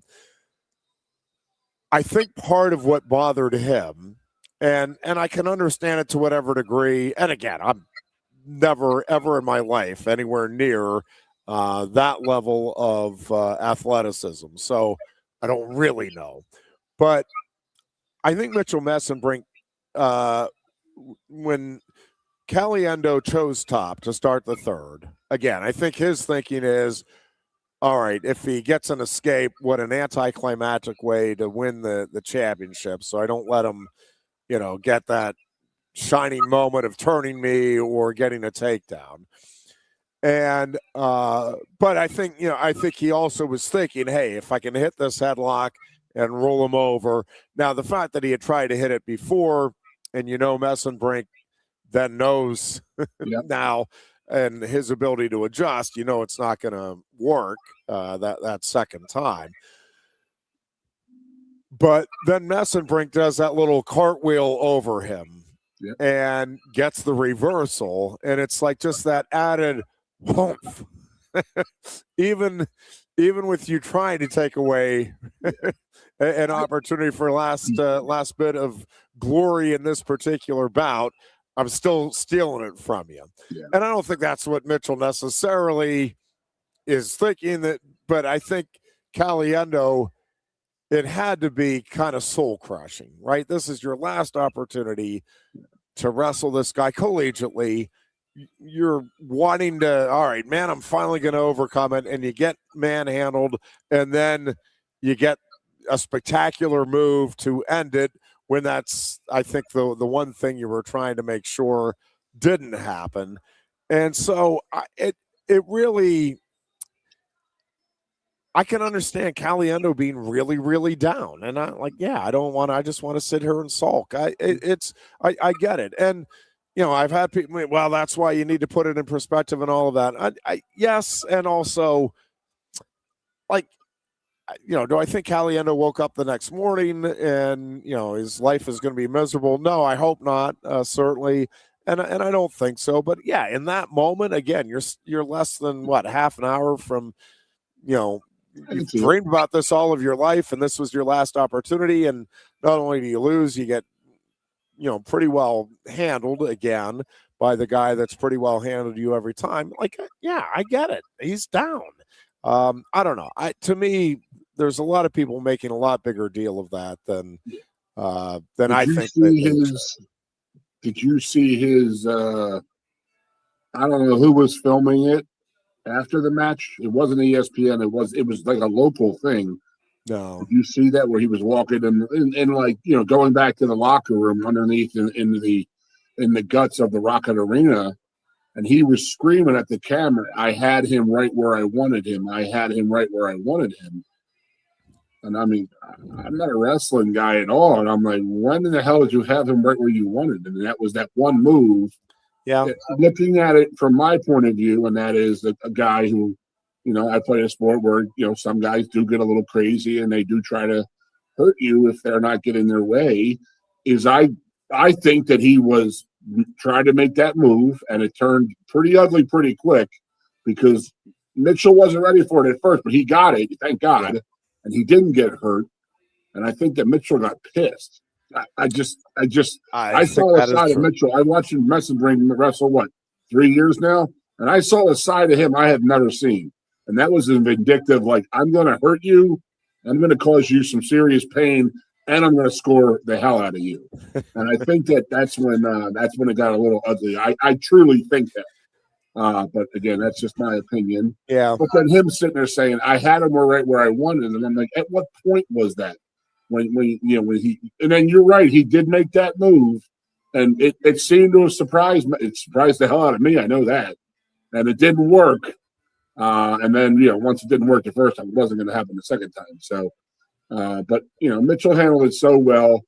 I think part of what bothered him, and I can understand it to whatever degree, and again, I'm never, ever in my life anywhere near that level of athleticism, so I don't really know. But I think Mitchell Messenbrink, when Caliendo chose top to start the third, again, I think his thinking is, all right, if he gets an escape, what an anticlimactic way to win the championship, so I don't let him, get that shining moment of turning me or getting a takedown. And but I think he also was thinking, hey, if I can hit this headlock and roll him over. Now, the fact that he had tried to hit it before, and Messenbrink then knows now, and his ability to adjust, it's not going to work that second time. But then Messenbrink does that little cartwheel over him and gets the reversal, and it's like just that added whoomph. even with you trying to take away an opportunity for last bit of glory in this particular bout, I'm still stealing it from you. Yeah. And I don't think that's what Mitchell necessarily is thinking, but I think Caliendo, it had to be kind of soul crushing, right? This is your last opportunity to wrestle this guy collegiately. You're wanting to, all right, man, I'm finally going to overcome it. And you get manhandled, and then you get a spectacular move to end it, when that's, I think, the one thing you were trying to make sure didn't happen. And so it really, I can understand Caliendo being really, really down. And I just want to sit here and sulk. I get it. And, I've had people, well, that's why you need to put it in perspective and all of that. Yes. And also, do I think Caliendo woke up the next morning and, his life is going to be miserable? No, I hope not, certainly. And I don't think so. But yeah, in that moment, again, you're less than what, half an hour from, you've dreamed about this all of your life, and this was your last opportunity. And not only do you lose, you get, pretty well handled again by the guy that's pretty well handled you every time. Like, yeah, I get it. He's down. I don't know. To me, there's a lot of people making a lot bigger deal of that than I think. Did you see his? I don't know who was filming it after the match. It wasn't ESPN. It was like a local thing. No. Did you see that where he was walking and like going back to the locker room underneath in the guts of the Rocket Arena, and he was screaming at the camera, "I had him right where I wanted him. I had him right where I wanted him." And I mean, I'm not a wrestling guy at all. And I'm like, when in the hell did you have him right where you wanted him? And that was that one move. Yeah. Looking at it from my point of view, and that is a guy who, I play a sport where, some guys do get a little crazy and they do try to hurt you if they're not getting their way, is I think that he was trying to make that move, and it turned pretty ugly pretty quick because Mitchell wasn't ready for it at first, but he got it, thank God. And he didn't get hurt, and I think that Mitchell got pissed. I saw a side of Mitchell. I watched him wrestle 3 years now, and I saw a side of him I have never seen, and that was a vindictive. Like, I'm going to hurt you, I'm going to cause you some serious pain, and I'm going to score the hell out of you. And I think that's when it got a little ugly. I truly think that. But again, that's just my opinion. Yeah. But then him sitting there saying, "I had him right where I wanted him," and I'm like, at what point was that? When he, and then you're right, he did make that move, and it seemed to have surprised me. It surprised the hell out of me. I know that, and it didn't work. And then once it didn't work the first time, it wasn't going to happen the second time. So, but Mitchell handled it so well.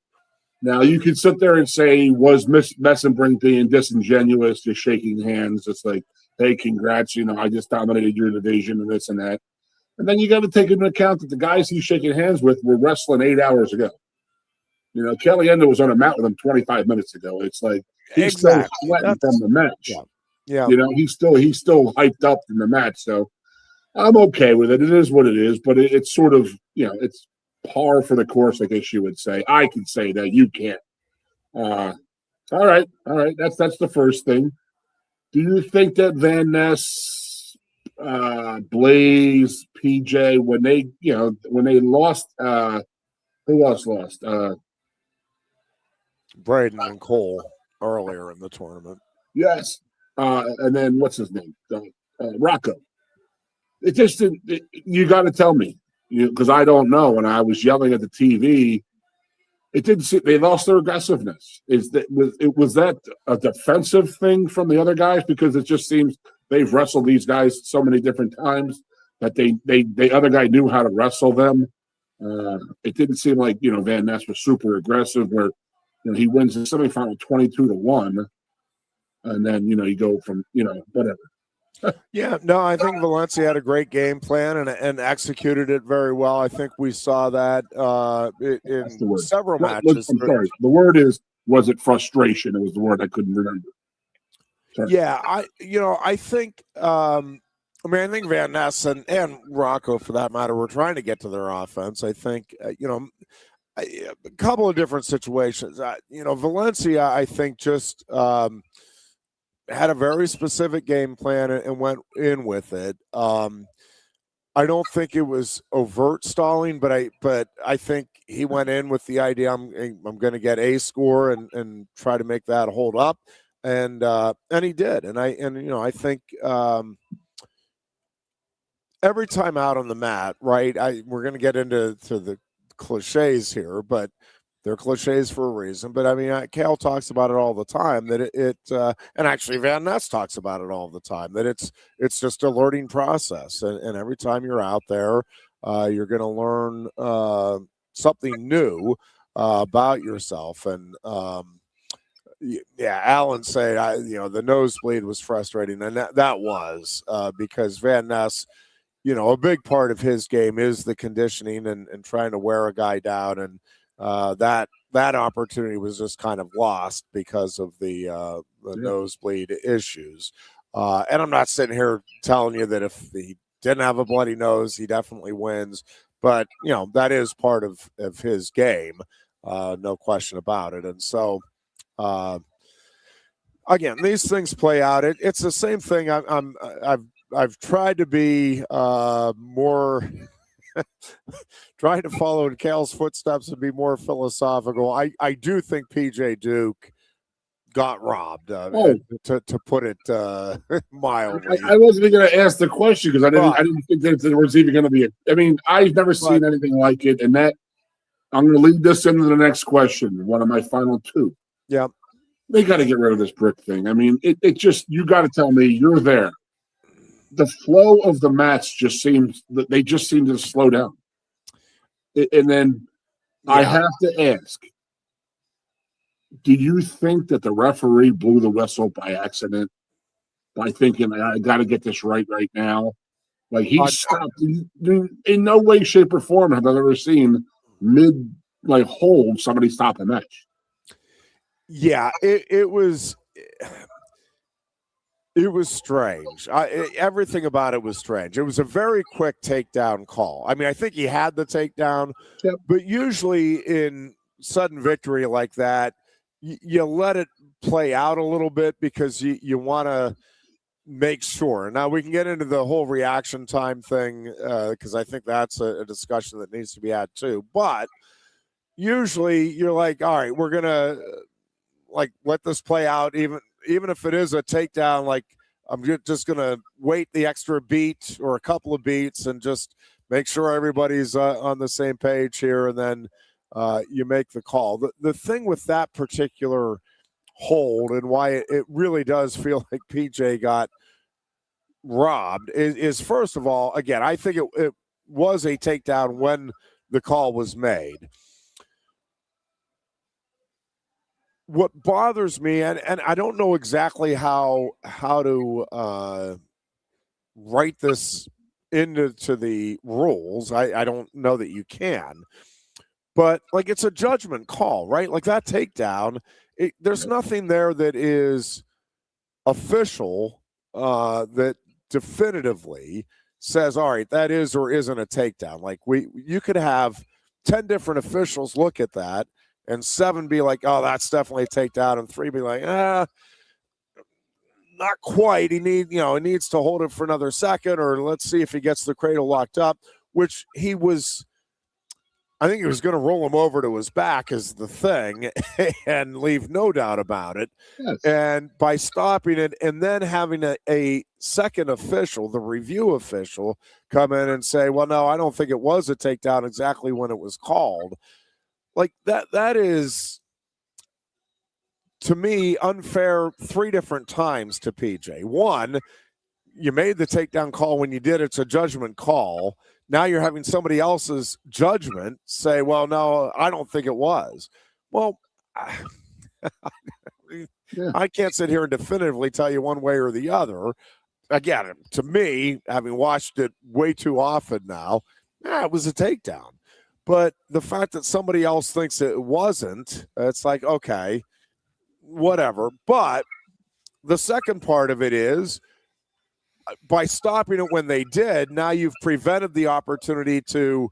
Now, you could sit there and say, was Messenbrink being disingenuous, just shaking hands? It's like, hey, congrats, I just dominated your division and this and that. And then you got to take into account that the guys he's shaking hands with were wrestling 8 hours ago. Kelly Endo was on a mat with him 25 minutes ago. It's like he's still sweating from the match. Yeah. He's still hyped up in the match. So I'm okay with it. It is what it is, but it's sort of, it's par for the course, I guess you would say. I can say that, you can't. All right. That's the first thing. Do you think that Van Ness, Blaze, PJ, when they lost, who else lost? Braden and Cole earlier in the tournament. Yes. And then what's his name? Rocco. It just didn't. You got to tell me. Because I don't know. When I was yelling at the TV, it didn't see. They lost their aggressiveness. Was that a defensive thing from the other guys? Because it just seems they've wrestled these guys so many different times that the other guy knew how to wrestle them. It didn't seem like Van Ness was super aggressive. Where he wins the semifinal 22-1, and then you go from whatever. Yeah, no, I think Valencia had a great game plan and executed it very well. I think we saw that in several matches. I'm sorry. The word was it frustration? It was the word I couldn't remember. Sorry. Yeah, I think I think Van Ness and Rocco, for that matter, were trying to get to their offense. I think a couple of different situations. Valencia, I think, just had a very specific game plan and went in with it. I don't think it was overt stalling, but I think he went in with the idea I'm going to get a score and try to make that hold up, and he did. And I think every time out on the mat, right? We're going to get into the cliches here, but they're cliches for a reason. But I mean, Cal talks about it all the time, that it and actually Van Ness talks about it all the time, that it's just a learning process. And every time you're out there, you're going to learn something new about yourself. And Alan said, the nosebleed was frustrating. And that was because Van Ness, a big part of his game is the conditioning and trying to wear a guy down. that opportunity was just kind of lost because of the nosebleed issues. And I'm not sitting here telling you that if he didn't have a bloody nose, he definitely wins. But, that is part of his game, no question about it. And so, again, these things play out. It's the same thing. I've tried to be more trying to follow in Cal's footsteps and be more philosophical. I do think PJ Duke got robbed, to put it mildly. I wasn't even going to ask the question because I didn't think that there was even going to be I've never seen anything like it, and that I'm going to lead this into the next question, one of my final two. Yeah. They got to get rid of this brick thing. I mean, it just, you got to tell me you're there. The flow of the match just seems to slow down. And then I have to ask, do you think that the referee blew the whistle by accident, by thinking, I got to get this right now? Like, he stopped. In no way, shape, or form have I ever seen hold somebody stop a match. Yeah, it was strange. Everything about it was strange. It was a very quick takedown call. I mean, I think he had the takedown, but usually in sudden victory like that, you let it play out a little bit because you want to make sure. Now, we can get into the whole reaction time thing because I think that's a discussion that needs to be had too. But usually you're like, all right, we're going to let this play out, even if it is a takedown. Like, I'm just going to wait the extra beat or a couple of beats and just make sure everybody's on the same page here, and then you make the call. The thing with that particular hold and why it really does feel like PJ got robbed is first of all, again, I think it was a takedown when the call was made. What bothers me, and I don't know exactly how to write this into the rules. I don't know that you can. But, it's a judgment call, right? Like, that takedown, there's nothing there that is official that definitively says, all right, that is or isn't a takedown. Like, you could have 10 different officials look at that, and 7 be like, oh, that's definitely a takedown, and 3 be like, not quite. He needs to hold it for another second, or let's see if he gets the cradle locked up, which he was. I think he was going to roll him over to his back is the thing and leave no doubt about it. Yes. And by stopping it and then having a second official, the review official, come in and say, well, no, I don't think it was a takedown exactly when it was called. Like, that is, to me, unfair 3 different times to PJ. One, you made the takedown call when you did. It's a judgment call. Now you're having somebody else's judgment say, well, no, I don't think it was. Well, I can't sit here and definitively tell you one way or the other. Again, to me, having watched it way too often now, it was a takedown. But the fact that somebody else thinks it wasn't, it's like, okay, whatever. But the second part of it is, by stopping it when they did, now you've prevented the opportunity to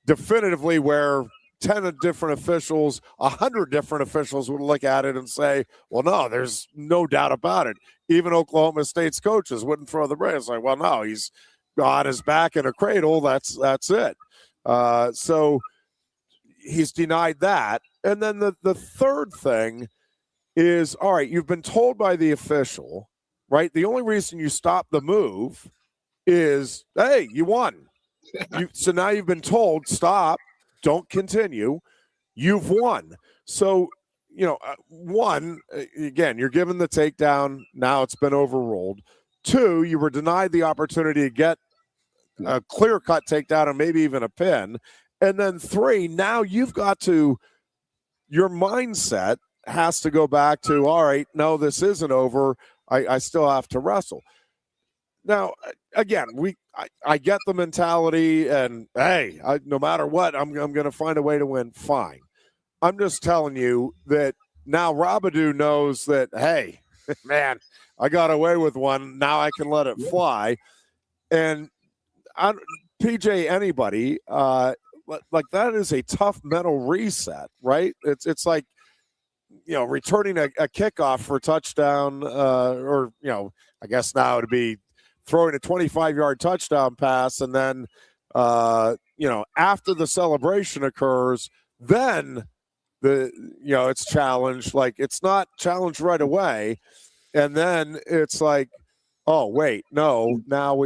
definitively, where 10 different officials, 100 different officials would look at it and say, well, no, there's no doubt about it. Even Oklahoma State's coaches wouldn't throw the break. It's like, well, no, he's on his back in a cradle. That's it. So he's denied that. And then the third thing is, all right, you've been told by the official, right? The only reason you stop the move is, hey, you won. So now you've been told, stop, don't continue. You've won. So, one, again, you're given the takedown. Now it's been overruled. 2, you were denied the opportunity to get a clear-cut takedown and maybe even a pin. And then 3, now you've got to, your mindset has to go back to, all right, no, this isn't over. I still have to wrestle. Now, again, I get the mentality, and hey, no matter what, I'm going to find a way to win. Fine. I'm just telling you that now Robidoux knows that, hey, man, I got away with one. Now I can let it fly. And PJ, anybody, like that is a tough mental reset, right? It's like, returning a kickoff for a touchdown, or, I guess now it'd be throwing a 25-yard touchdown pass, and then, after the celebration occurs, then it's challenged. Like, it's not challenged right away, and then it's like, oh wait, no, now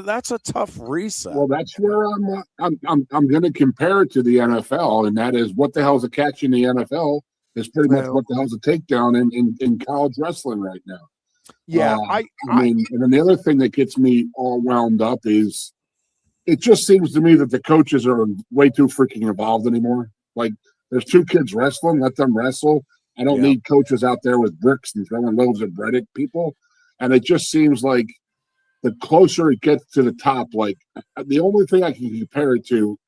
that's a tough reset. Well, that's where I'm going to compare it to the NFL, and that is, what the hell's a catch in the NFL is pretty much what the hell's a takedown in college wrestling right now. Yeah, I mean, and then the other thing that gets me all wound up is, it just seems to me that the coaches are way too freaking involved anymore. Like, there's two kids wrestling, let them wrestle. I don't need coaches out there with bricks and throwing loaves of bread at people. And it just seems like the closer it gets to the top, like, the only thing I can compare it to,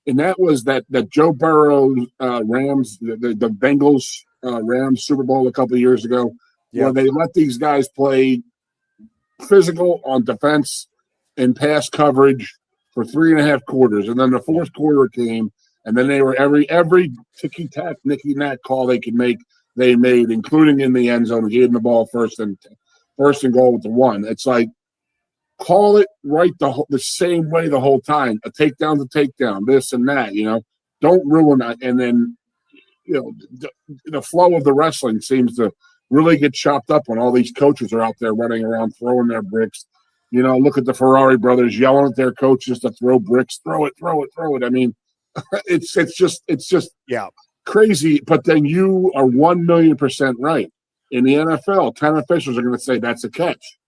and that was that Joe Burrow Rams, the Bengals Rams Super Bowl a couple of years ago, where they let these guys play physical on defense and pass coverage for 3.5 quarters, and then the fourth quarter came, and then they were every ticky-tack, nicky-nack call they could make, they made, including in the end zone, and gave them the ball first and goal with the one. It's like, call it right the same way the whole time. A takedown's a takedown, this and that, Don't ruin that. And then, the flow of the wrestling seems to really get chopped up when all these coaches are out there running around throwing their bricks. Look at the Ferrari brothers yelling at their coaches to throw bricks, throw it. I mean, it's just crazy. But then you are 1,000,000% right. In the NFL, 10 officials are going to say that's a catch.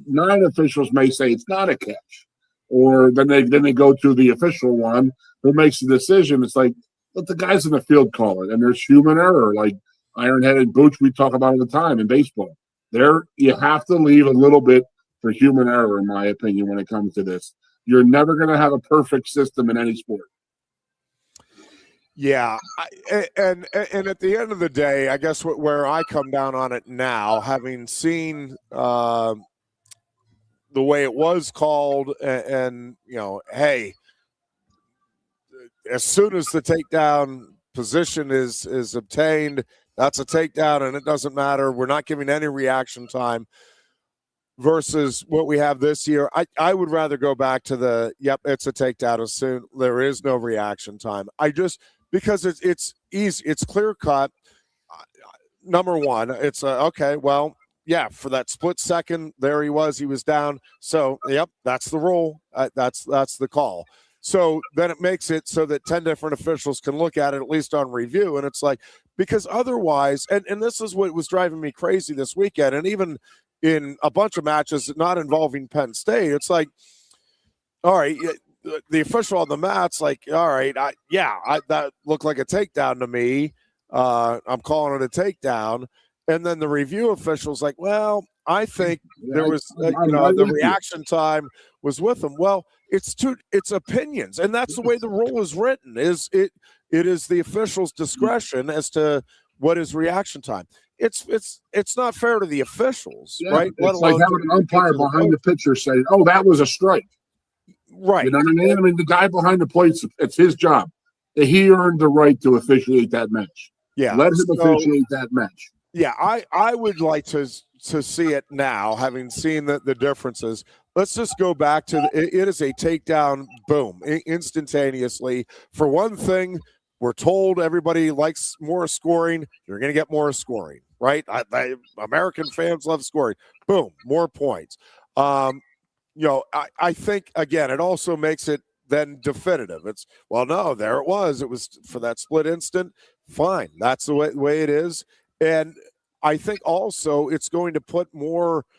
9 officials may say it's not a catch. Or then they go to the official one who makes the decision. It's like, let the guys in the field call it. And there's human error, like Ironhead and Booch we talk about all the time in baseball. There, you have to leave a little bit for human error, in my opinion, when it comes to this. You're never going to have a perfect system in any sport. Yeah, and at the end of the day, I guess where I come down on it now, having seen the way it was called, and hey, as soon as the takedown position is obtained, that's a takedown, and it doesn't matter. We're not giving any reaction time. Versus what we have this year, I would rather go back to it's a takedown as soon. There is no reaction time. Because it's easy, it's clear cut. Number one, it's okay. Well, for that split second, there he was down. So, that's the rule. That's the call. So then it makes it so that 10 different officials can look at it, at least on review. And it's like, because otherwise, and this is what was driving me crazy this weekend, and even in a bunch of matches not involving Penn State, it's like, all right, the official on the mat's like, all right, that looked like a takedown to me. I'm calling it a takedown. And then the review official's like, well, I think there was, the reaction time was with them. Well, it's opinions, and that's the way the rule is written. It is the official's discretion as to what is reaction time. It's not fair to the officials, right? It's like having an umpire behind the pitcher saying, "Oh, that was a strike." Right. You know what I mean? I mean, the guy behind the plate, it's his job. He earned the right to officiate that match. Yeah. Let him officiate that match. Yeah, I would like to see it now, having seen the differences. Let's just go back to it is a takedown, boom, instantaneously. For one thing, we're told everybody likes more scoring. You're going to get more scoring, right? American fans love scoring. Boom, more points. I think, again, it also makes it then definitive. It's, well, no, there it was. It was for that split instant. Fine. That's the way it is. And I think also it's going to put more –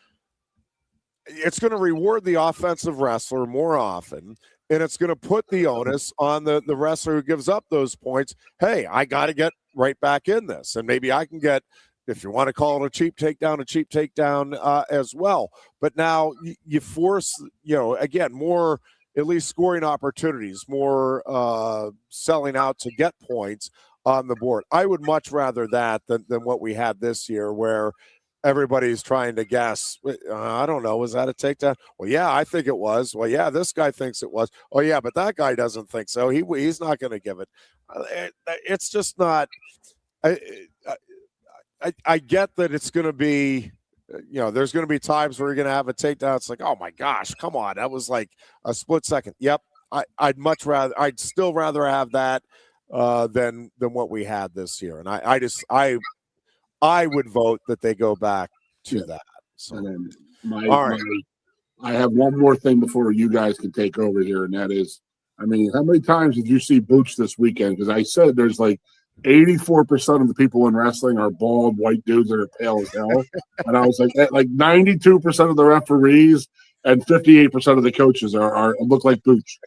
it's going to reward the offensive wrestler more often, and it's going to put the onus on the wrestler who gives up those points. Hey, I got to get right back in this, and maybe I can get if you want to call it a cheap takedown as well. But now you force, again, more at least scoring opportunities, more selling out to get points on the board. I would much rather that than what we had this year, where everybody's trying to guess. I don't know. Was that a takedown? Well, yeah, I think it was. Well, yeah, this guy thinks it was. Oh, yeah, but that guy doesn't think so. He's not going to give it. It's just not. I get that it's going to be, there's going to be times where you're going to have a takedown. It's like, oh my gosh, come on. That was like a split second. Yep. I'd still rather have that than what we had this year. And I would vote that they go back to that. So, and then I have one more thing before you guys can take over here. And that is, how many times did you see Booch this weekend? Because I said there's like 84% of the people in wrestling are bald white dudes that are pale as hell. And I was like 92% of the referees and 58% of the coaches are look like Booch.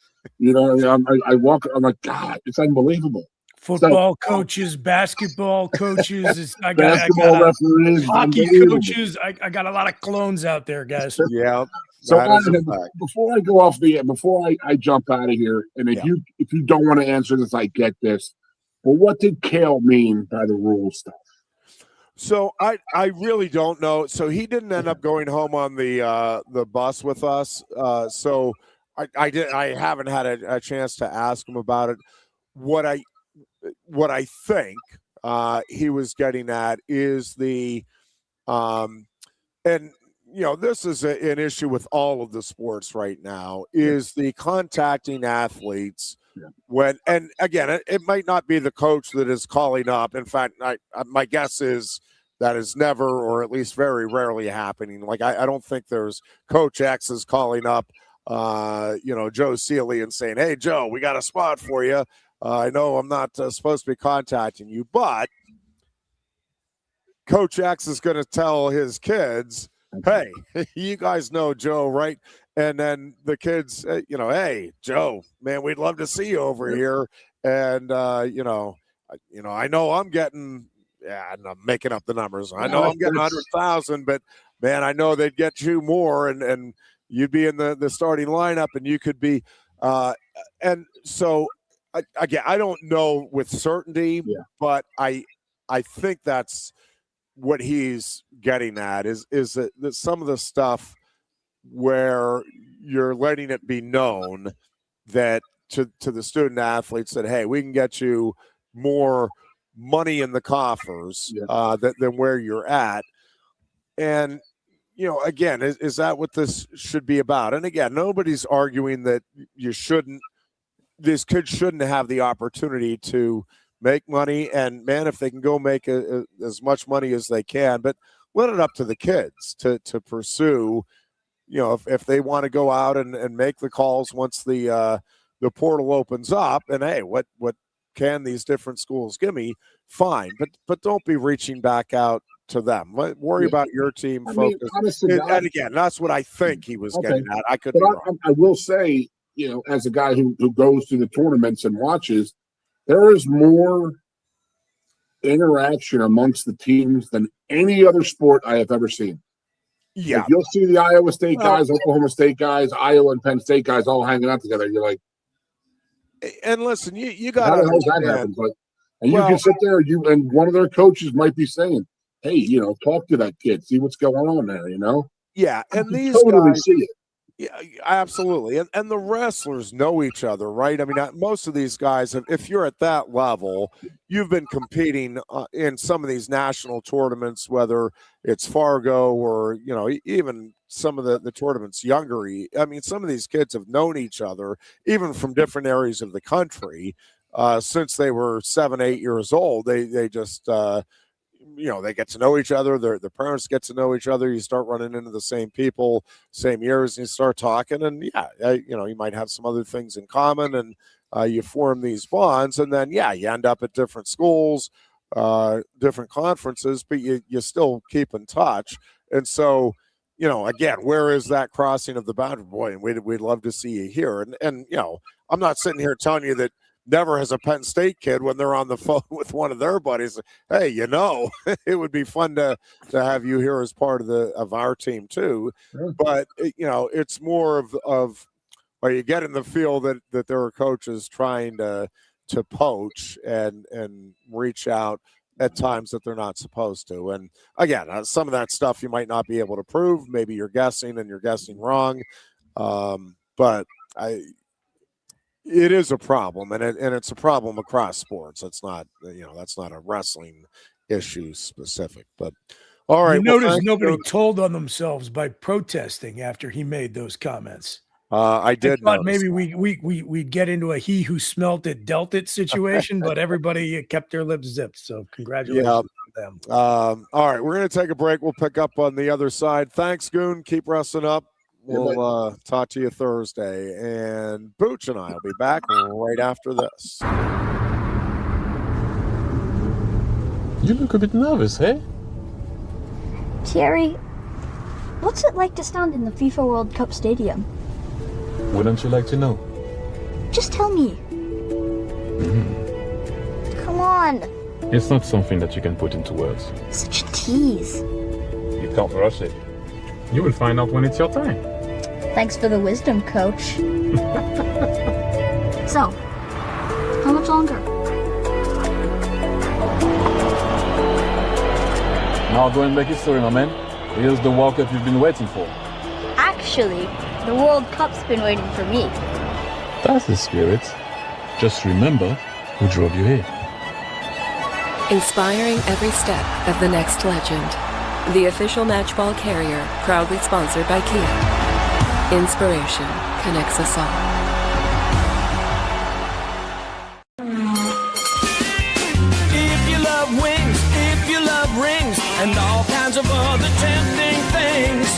I walk, I'm like, God, it's unbelievable. Football coaches, basketball coaches, basketball referees, hockey coaches. I got a lot of clones out there, guys. Yeah. So before I go off before I jump out of here, and if you don't want to answer this, I get this. But what did Kale mean by the rule stuff? So I really don't know. So he didn't end up going home on the bus with us. So I haven't had a chance to ask him about it. What I think he was getting at is the and this is an issue with all of the sports right now, is the contacting athletes when, and again, it might not be the coach that is calling up. In fact, my guess is that is never, or at least very rarely happening. Like I don't think there's Coach X is calling up Joe Seeley and saying, hey Joe, we got a spot for you. I know I'm not supposed to be contacting you, but Coach X is going to tell his kids, hey, you guys know Joe, right? And then the kids, hey, Joe, man, we'd love to see you over here. And, I know I'm getting, and I'm making up the numbers. I know I'm getting 100,000, but, man, I know they'd get you more, and you'd be in the starting lineup, and you could be and so, again, I don't know with certainty, but I think that's what he's getting at is that some of the stuff where you're letting it be known that to the student athletes that, hey, we can get you more money in the coffers than where you're at. And, again, is that what this should be about? And again, nobody's arguing that these kids shouldn't have the opportunity to make money. And man, if they can go make as much money as they can, but let it up to the kids to pursue, if they want to go out and make the calls once the portal opens up, and hey, what can these different schools give me? Fine. But don't be reaching back out to them. Worry about your team focus. And again, that's what I think he was getting at. I could be wrong. I will say, as a guy who goes to the tournaments and watches, there is more interaction amongst the teams than any other sport I have ever seen. Yeah. Like, you'll see the Iowa State guys, Oklahoma State guys, Iowa and Penn State guys all hanging out together. You're like, and listen, you got to understand. That happens, and you can sit there, and one of their coaches might be saying, hey, talk to that kid, see what's going on there, Yeah, and these totally guys, see it. Yeah, absolutely. And the wrestlers know each other, right? I mean, most of these guys, if you're at that level, you've been competing in some of these national tournaments, whether it's Fargo or, even some of the tournaments younger. I mean, some of these kids have known each other, even from different areas of the country, since they were 7, 8 years old. They just they get to know each other. Their parents get to know each other. You start running into the same people, same years, and you start talking. And you might have some other things in common, and you form these bonds. And then you end up at different schools, different conferences, but you still keep in touch. And so, again, where is that crossing of the boundary? Boy, and we'd love to see you here. And I'm not sitting here telling you that never has a Penn State kid when they're on the phone with one of their buddies. Hey, it would be fun to have you here as part of our team too. Sure. But it's more of where you get in the feel that there are coaches trying to poach and reach out at times that they're not supposed to. And again, some of that stuff you might not be able to prove. Maybe you're guessing and you're guessing wrong. But it is a problem, and it's a problem across sports. It's not, that's not a wrestling issue specific. But all right, You notice nobody told on themselves by protesting after he made those comments. I did. Thought maybe we'd get into a he who smelt it dealt it situation, but everybody kept their lips zipped. So congratulations to them. All right, we're going to take a break. We'll pick up on the other side. Thanks, Goon. Keep wrestling up. We'll talk to you Thursday. And Booch and I will be back right after this. You look a bit nervous, hey? Thierry, what's it like to stand in the FIFA World Cup stadium? Wouldn't you like to know? Just tell me. Come on. It's not something that you can put into words. Such a tease. You can't rush it. You will find out when it's your time. Thanks for the wisdom, coach. So, how much longer? Now go and make history, my man. Here's the World Cup you've been waiting for. Actually, the World Cup's been waiting for me. That's the spirit. Just remember who drove you here. Inspiring every step of the next legend. The official matchball carrier, proudly sponsored by Kia. Inspiration connects us all. If you love wings, if you love rings, and all kinds of other tempting things,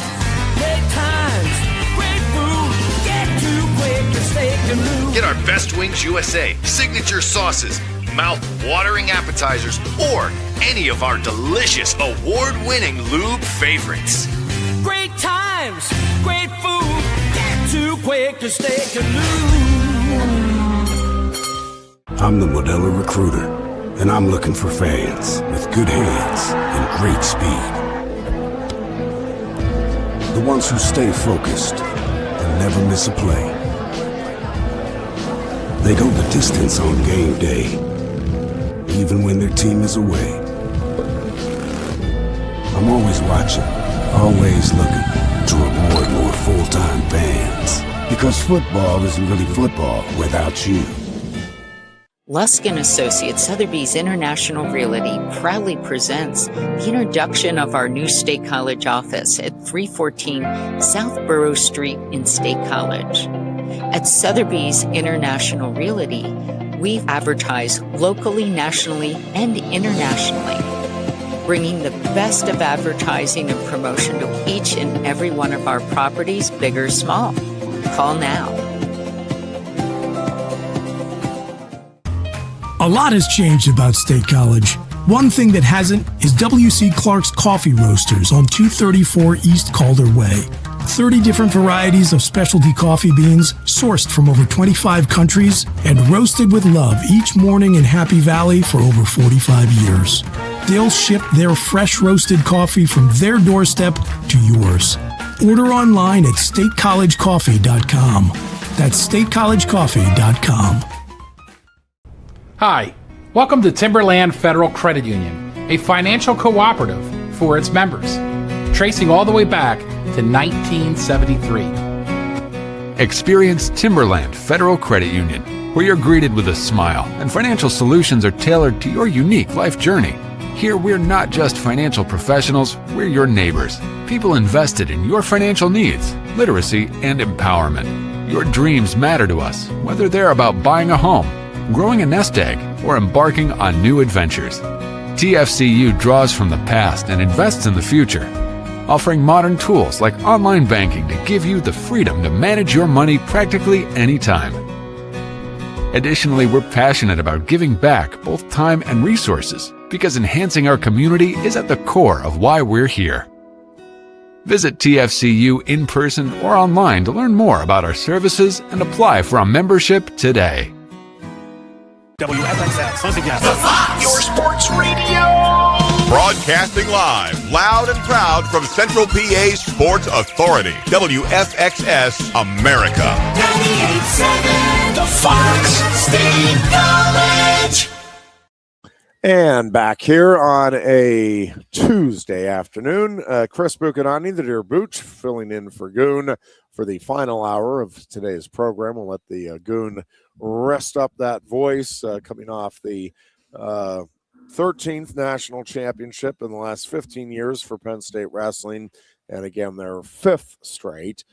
great times, great food, get to Quaker Steak Lube. Get our Best Wings USA signature sauces, mouth-watering appetizers, or any of our delicious award-winning lube favorites. Great times, great food, get to Quaker Steak Lube. I'm the Modelo Recruiter, and I'm looking for fans with good hands and great speed. The ones who stay focused and never miss a play. They go the distance on game day, even when their team is away. I'm always watching, always looking to reward more full-time fans. Because football isn't really football without you. Lusk & Associates Sotheby's International Realty proudly presents the introduction of our new State College office at 314 South Borough Street in State College. At Sotheby's International Realty, we advertise locally, nationally, and internationally, bringing the best of advertising and promotion to each and every one of our properties, big or small. Call now. A lot has changed about State College. One thing that hasn't is W.C. Clark's Coffee Roasters on 234 East Calder Way. 30 different varieties of specialty coffee beans sourced from over 25 countries and roasted with love each morning in Happy Valley for over 45 years. They'll ship their fresh roasted coffee from their doorstep to yours. Order online at statecollegecoffee.com. That's statecollegecoffee.com. Hi, welcome to Timberland Federal Credit Union, a financial cooperative for its members, tracing all the way back to 1973. Experience Timberland Federal Credit Union, where you're greeted with a smile and financial solutions are tailored to your unique life journey. Here, we're not just financial professionals, we're your neighbors, people invested in your financial needs, literacy, and empowerment. Your dreams matter to us, whether they're about buying a home, growing a nest egg, or embarking on new adventures. TFCU draws from the past and invests in the future, offering modern tools like online banking to give you the freedom to manage your money practically anytime. Additionally, we're passionate about giving back both time and resources because enhancing our community is at the core of why we're here. Visit TFCU in person or online to learn more about our services and apply for a membership today. WFXS. Once again, the Fox, your sports radio. Broadcasting live, loud and proud from Central PA's Sports Authority, WFXS America. 98.7, the Fox State College. And back here on a Tuesday afternoon, Chris Buchanani, the Dear Booch, filling in for Goon for the final hour of today's program. We'll let the Goon rest up that voice coming off the 13th national championship in the last 15 years for Penn State Wrestling. And again, their 5th straight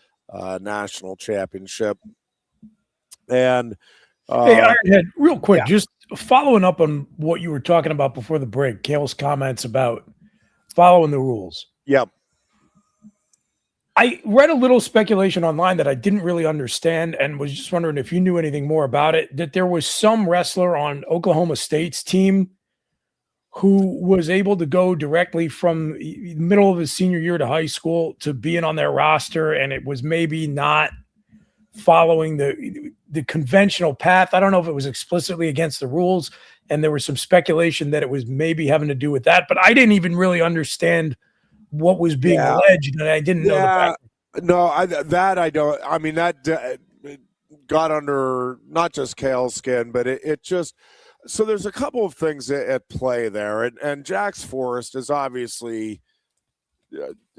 national championship. And hey, Ironhead, real quick, just following up on what you were talking about before the break, Kale's comments about following the rules. Yep. I read a little speculation online that I didn't really understand and was just wondering if you knew anything more about it, that there was some wrestler on Oklahoma State's team who was able to go directly from the middle of his senior year to high school to being on their roster, and it was maybe not following the conventional path. I don't know if it was explicitly against the rules, and there was some speculation that it was maybe having to do with that, but I didn't even really understand what was being alleged, and I didn't know the fact. No, I don't. I mean, that got under not just Kale's skin, but it just. So there's a couple of things at play there, and Jax Forest is obviously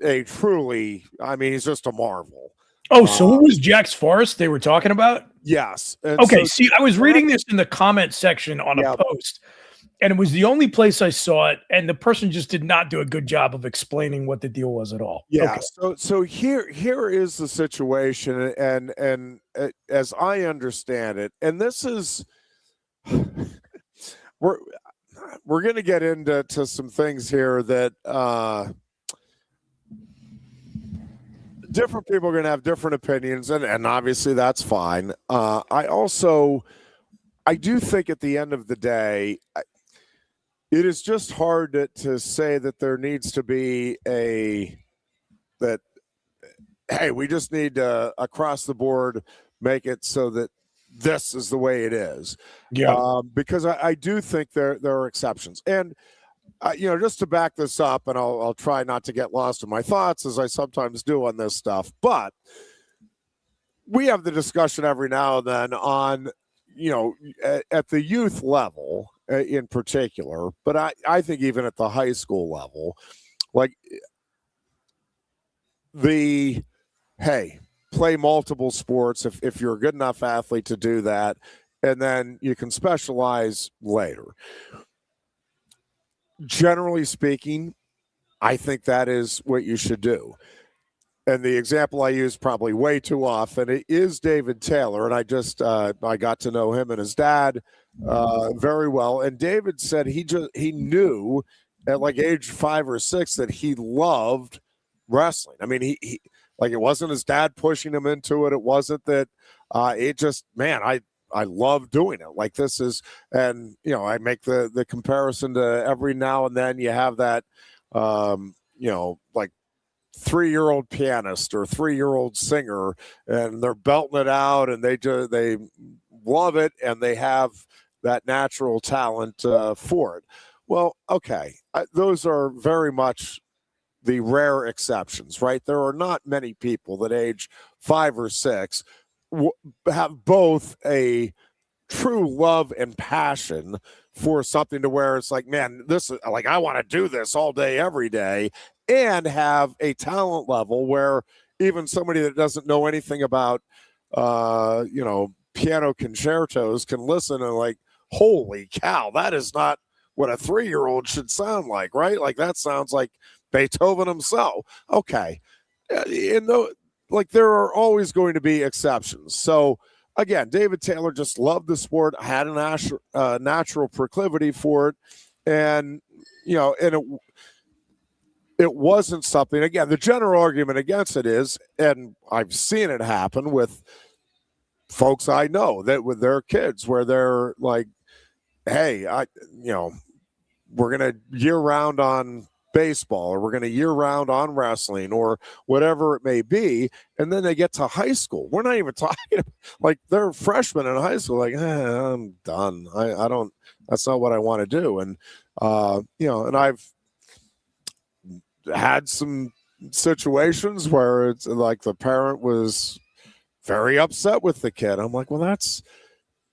a truly. I mean, he's just a marvel. Oh, so it was Jax Forest they were talking about? Yes. And okay, see, I was reading this in the comment section on a post, and it was the only place I saw it, and the person just did not do a good job of explaining what the deal was at all. Yeah. Okay. So here is the situation, and as I understand it, and this is we're going to get into some things here that different people are going to have different opinions, and obviously that's fine. I do think at the end of the day, it is just hard to say that there needs to be hey, we just need to across the board make it so that this is the way it is. Yeah. Because I do think there are exceptions. And just to back this up, and I'll try not to get lost in my thoughts as I sometimes do on this stuff, but we have the discussion every now and then on, at the youth level in particular, but I think even at the high school level, like play multiple sports if you're a good enough athlete to do that, and then you can specialize later. Generally speaking, I think that is what you should do. And the example I use probably way too often, it is David Taylor. And I just, I got to know him and his dad very well. And David said he knew at like age 5 or 6 that he loved wrestling. I mean, he like, it wasn't his dad pushing him into it. It wasn't that it just, man, I love doing it. Like this is, and I make the comparison to every now and then you have that, like 3-year-old pianist or 3-year-old singer, and they're belting it out, and they love it, and they have that natural talent for it. Well, okay, those are very much the rare exceptions, right? There are not many people that age 5 or 6 have both a true love and passion for something to where it's like, man, this is like, I want to do this all day, every day, and have a talent level where even somebody that doesn't know anything about, piano concertos can listen and like, holy cow, that is not what a 3-year-old should sound like, right? Like that sounds like Beethoven himself. Okay. There are always going to be exceptions. So again, David Taylor just loved the sport, had a natural proclivity for it. And, it wasn't something, again, the general argument against it is, and I've seen it happen with folks I know that with their kids where they're like, hey, we're going to year round on baseball, or we're going to year round on wrestling, or whatever it may be. And then they get to high school. We're not even talking like they're freshmen in high school. Like, I'm done. I don't, that's not what I want to do. And, and I've had some situations where it's like the parent was very upset with the kid. I'm like, well, that's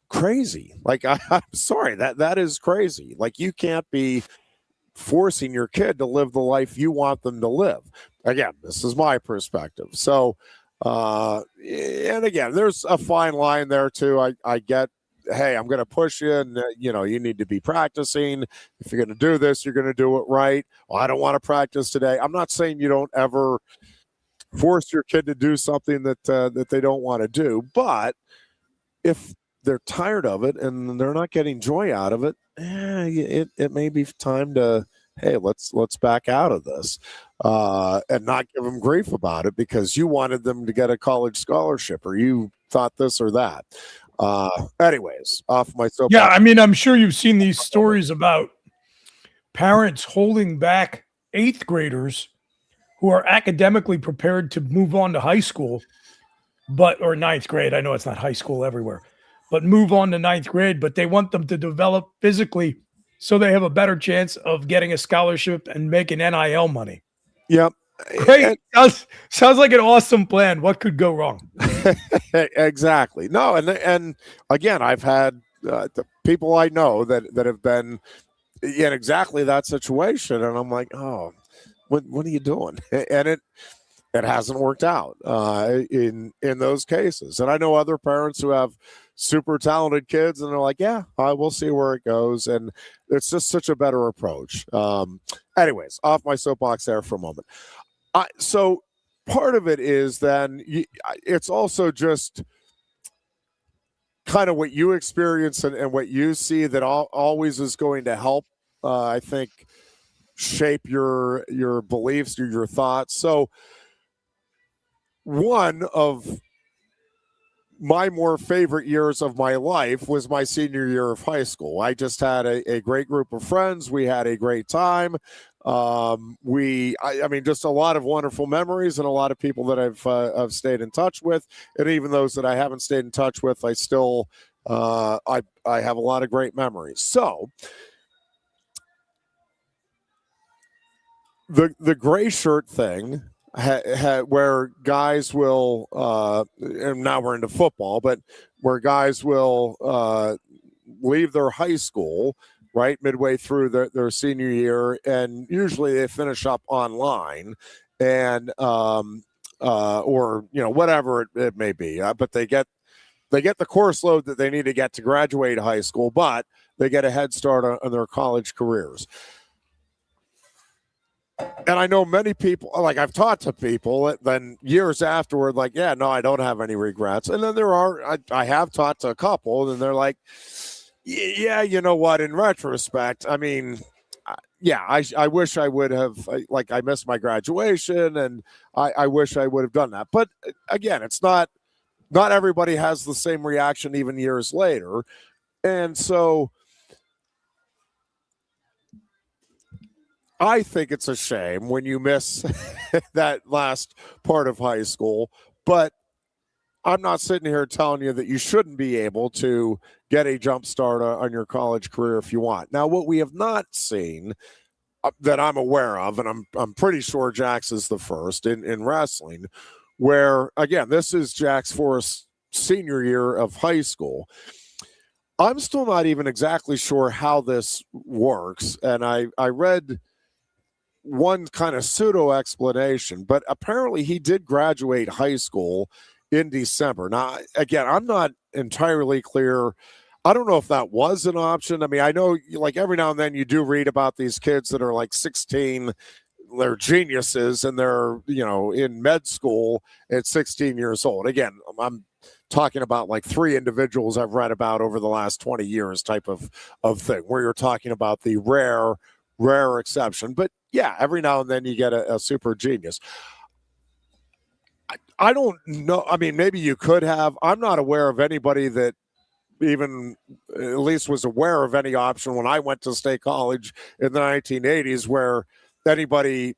crazy. Like, I'm sorry, that is crazy. Like, you can't be forcing your kid to live the life you want them to live. Again, this is my perspective. So, and again, there's a fine line there too. I get, hey, I'm going to push you, and you need to be practicing. If you're going to do this, you're going to do it right. Well, I don't want to practice today. I'm not saying you don't ever force your kid to do something that they don't want to do, but if they're tired of it and they're not getting joy out of it, it may be time to, hey, let's back out of this, and not give them grief about it because you wanted them to get a college scholarship or you thought this or that. Anyways, off my soapbox. Yeah, I mean, I'm sure you've seen these stories about parents holding back 8th graders who are academically prepared to move on to high school, or 9th grade. I know it's not high school everywhere, but move on to 9th grade, but they want them to develop physically so they have a better chance of getting a scholarship and making NIL money. Yep. Great. Sounds like an awesome plan. What could go wrong? Exactly. No, and again, I've had the people I know that have been in exactly that situation, and I'm like, oh, what are you doing? And it hasn't worked out in those cases. And I know other parents who have super talented kids, and they're like, yeah, we'll see where it goes. And it's just such a better approach. Anyways, off my soapbox there for a moment. So part of it is then it's also just kind of what you experience and what you see that always is going to help, I think, shape your beliefs or your thoughts. So one of my more favorite years of my life was my senior year of high school. I just had a great group of friends. We had a great time. I mean, just a lot of wonderful memories and a lot of people that I've stayed in touch with. And even those that I haven't stayed in touch with, I still, I have a lot of great memories. So the gray shirt thing, where guys will, and now we're into football, but where guys will leave their high school, right, midway through their senior year, and usually they finish up online, and or whatever it may be, but they get the course load that they need to get to graduate high school, but they get a head start on their college careers. And I know many people, like I've talked to people then years afterward, like, yeah, no, I don't have any regrets. And then I have talked to a couple, and they're like, yeah, you know what, in retrospect, I mean, yeah, I wish I would have, like, I missed my graduation, and I wish I would have done that. But again, it's not everybody has the same reaction even years later. And so I think it's a shame when you miss that last part of high school, but I'm not sitting here telling you that you shouldn't be able to get a jump start on your college career if you want. Now, what we have not seen that I'm aware of, and I'm pretty sure Jax is the first in wrestling, where, again, this is Jax Forest's senior year of high school. I'm still not even exactly sure how this works, and I read one kind of pseudo explanation, but apparently he did graduate high school in December. Now, again, I'm not entirely clear. I don't know if that was an option. I mean, I know, like, every now and then you do read about these kids that are like 16, they're geniuses, and they're, in med school at 16 years old. Again, I'm talking about like 3 individuals I've read about over the last 20 years type of thing, where you're talking about the rare exception. But yeah, every now and then you get a super genius. I don't know. I mean, maybe you could have. I'm not aware of anybody that even at least was aware of any option when I went to state college in the 1980s where anybody,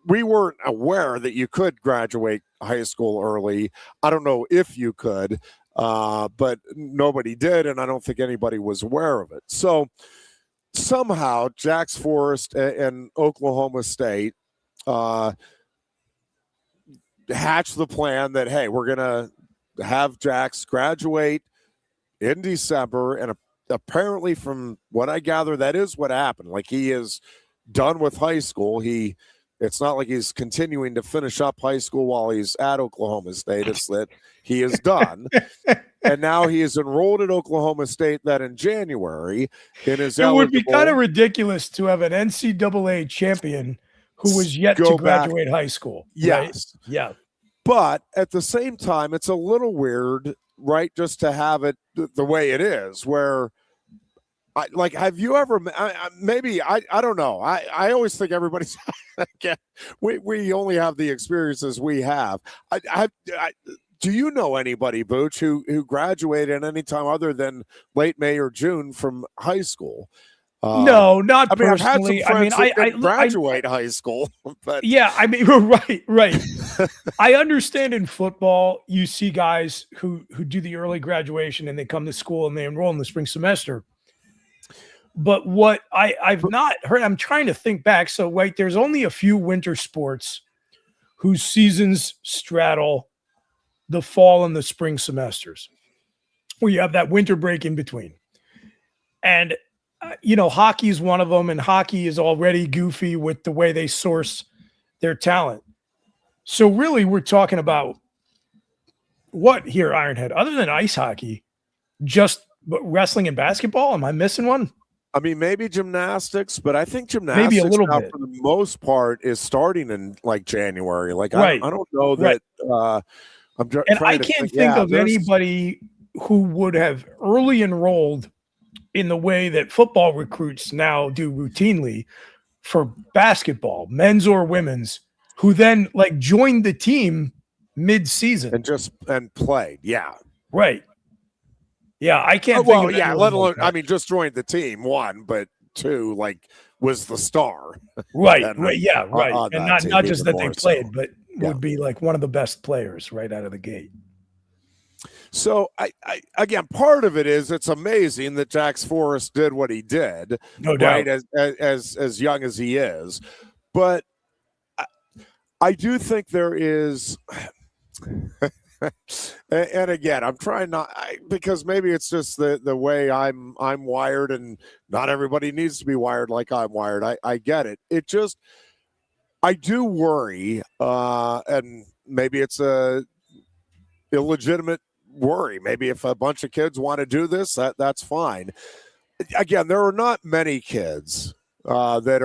we weren't aware that you could graduate high school early. I don't know if you could, but nobody did, and I don't think anybody was aware of it. So somehow Jax Forest and Oklahoma State hatched the plan that, hey, we're going to have Jax graduate in December, and apparently from what I gather, that is what happened. Like, he is done with high school. It's not like he's continuing to finish up high school while he's at Oklahoma State. It's that he is done. And now he is enrolled at Oklahoma State that in January. It would be kind of ridiculous to have an NCAA champion who was yet to graduate high school. Right? Yes. Yeah. But at the same time, it's a little weird, right, just to have it the way it is, where have you ever maybe I don't know, I always think everybody's we only have the experiences we have. Do you know anybody, Booch, who graduated any time other than late May or June from high school? No, not personally. I've had some friends that didn't graduate high school, but yeah, I mean, right. I understand in football, you see guys who do the early graduation and they come to school and they enroll in the spring semester. But what I've not heard, I'm trying to think back. So, wait, there's only a few winter sports whose seasons straddle the fall and the spring semesters, where you have that winter break in between. And hockey is one of them, and hockey is already goofy with the way they source their talent. So really, we're talking about what here, Ironhead, other than ice hockey, just wrestling and basketball? Am I missing one? I mean, maybe gymnastics, but I think gymnastics maybe a little now, bit, for the most part, is starting in like January. Like, right. I don't know that. I can't think of anybody who would have early enrolled in the way that football recruits now do routinely for basketball, men's or women's, who then joined the team mid-season and played. Yeah. Right. Yeah, I can't think of let alone, just joined the team, one, but two, was the star. Right, right, yeah, right. And not just that they played, so. But would be one of the best players right out of the gate. So, I again, part of it is it's amazing that Jax Forest did what he did. No doubt. Right, as young as he is. But I do think there is... and again, I'm trying not because maybe it's just the way I'm wired, and not everybody needs to be wired like I'm wired. I get it. It just, I do worry, and maybe it's a illegitimate worry. Maybe if a bunch of kids want to do this, that's fine. Again, there are not many kids that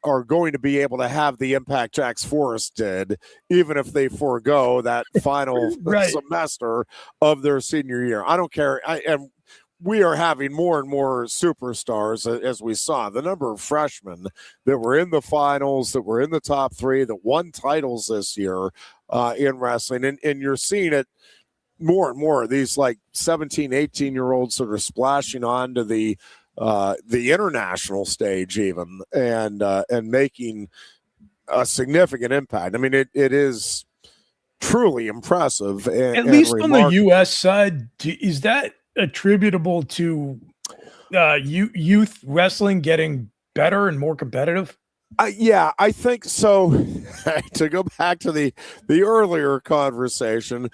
are going to be able to have the impact Jax Forest did, even if they forego that final semester of their senior year. I don't care. And we are having more and more superstars, as we saw. The number of freshmen that were in the finals, that were in the top three, that won titles this year in wrestling. And you're seeing it more and more. These 17, 18-year-olds that are splashing onto the international stage even, and making a significant impact. I mean, it is truly impressive. At least on the U.S. side, is that attributable to youth wrestling getting better and more competitive? Yeah, I think so. To go back to the earlier conversation,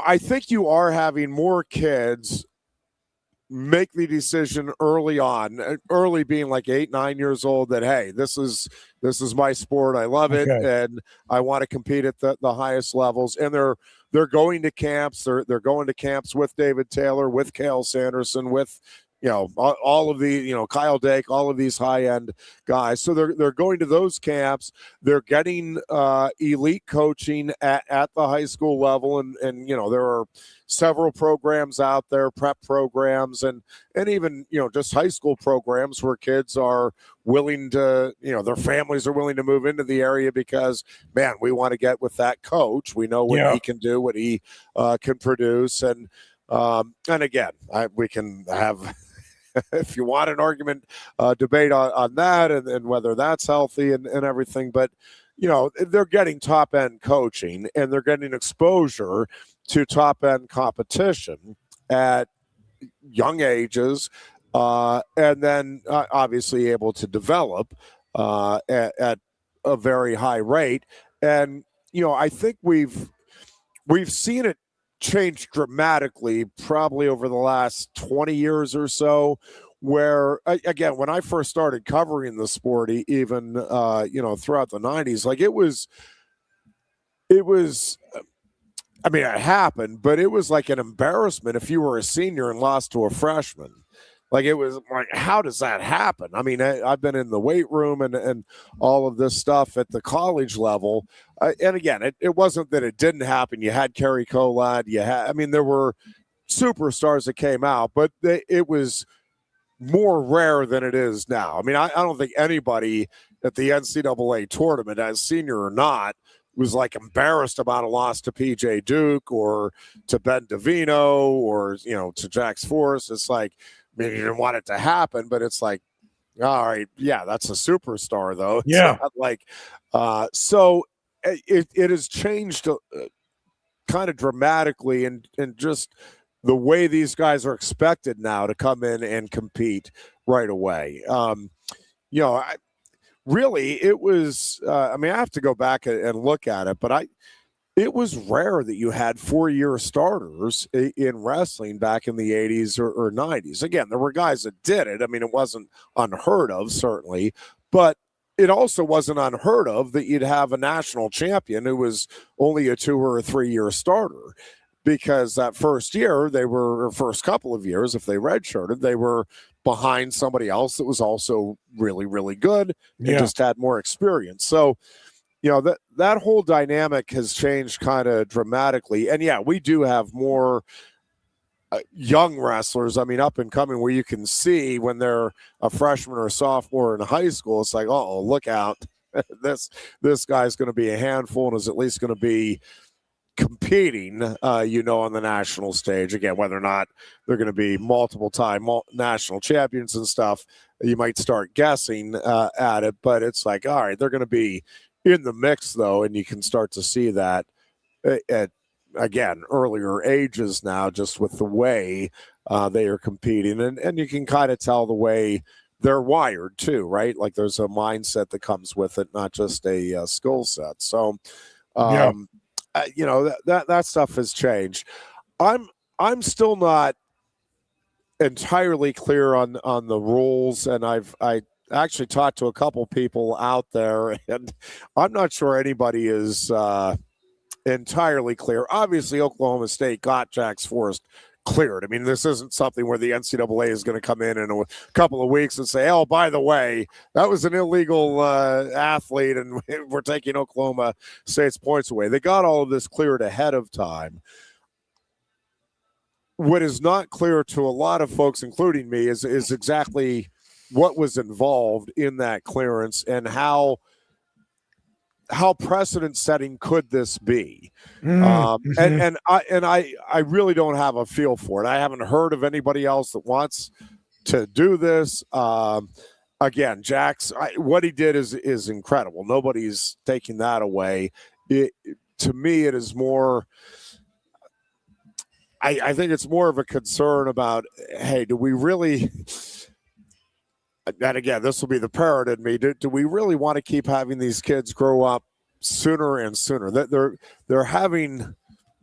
I think you are having more kids make the decision early on, early being 8, 9 years old, that, hey, this is my sport. I love it. And I want to compete at the highest levels. And they're going to camps. They're going to camps with David Taylor, with Cale Sanderson, with, all of the, Kyle Dake, all of these high-end guys. So they're going to those camps. They're getting elite coaching at the high school level. And there are several programs out there, prep programs, and even, just high school programs where kids are willing to, their families are willing to move into the area because, man, we want to get with that coach. We know what he can do, what he can produce. And again, we can have if you want an argument, debate on that and whether that's healthy and everything. But, they're getting top end coaching and they're getting exposure to top end competition at young ages, and then obviously able to develop at a very high rate. And, I think we've seen it change dramatically probably over the last 20 years or so, where, again, when I first started covering the sport, even, throughout the 90s, like it was, I mean, it happened, but it was like an embarrassment if you were a senior and lost to a freshman. Like, it was like, how does that happen? I mean, I've been in the weight room and all of this stuff at the college level. And again, it wasn't that it didn't happen. You had Kerry Colad. There were superstars that came out, but it was more rare than it is now. I mean, I don't think anybody at the NCAA tournament, as senior or not, was like embarrassed about a loss to PJ Duke or to Ben DeVino or, to Jax Forest. It's like, you didn't want it to happen, but it's like, all right, yeah, that's a superstar though. It's not like, so it has changed kind of dramatically and just the way these guys are expected now to come in and compete right away. Really, it was, I have to go back and look at it, but it was rare that you had 4-year starters in wrestling back in the 80s or 90s. Again, there were guys that did it. I mean, it wasn't unheard of, certainly, but it also wasn't unheard of that you'd have a national champion who was only a 2 or 3-year starter, because that first year, or first couple of years, if they redshirted, they were behind somebody else that was also really, really good and just had more experience. So, that whole dynamic has changed kind of dramatically. And yeah, we do have more young wrestlers, up and coming, where you can see when they're a freshman or a sophomore in high school, it's like, oh, look out. this guy's going to be a handful and is at least going to be competing, on the national stage. Again, whether or not they're going to be multiple-time national champions and stuff, you might start guessing at it, but it's like, all right, they're going to be in the mix, though, and you can start to see that at, again, earlier ages now, just with the way they are competing. And you can kind of tell the way they're wired, too, right? Like there's a mindset that comes with it, not just a skill set. So, that stuff has changed. I'm still not entirely clear on the rules, and I actually talked to a couple people out there, and I'm not sure anybody is entirely clear. Obviously, Oklahoma State got Jax Forest cleared. I mean, this isn't something where the NCAA is going to come in a couple of weeks and say, oh, by the way, that was an illegal athlete, and we're taking Oklahoma State's points away. They got all of this cleared ahead of time. What is not clear to a lot of folks, including me, is exactly what was involved in that clearance and how precedent setting could this be? And I really don't have a feel for it. I haven't heard of anybody else that wants to do this. Again, Jax, what he did is incredible. Nobody's taking that away. To me, it is more, I think it's more of a concern about, hey, do we really, and again, this will be the parent in me, do we really want to keep having these kids grow up sooner and sooner? They're having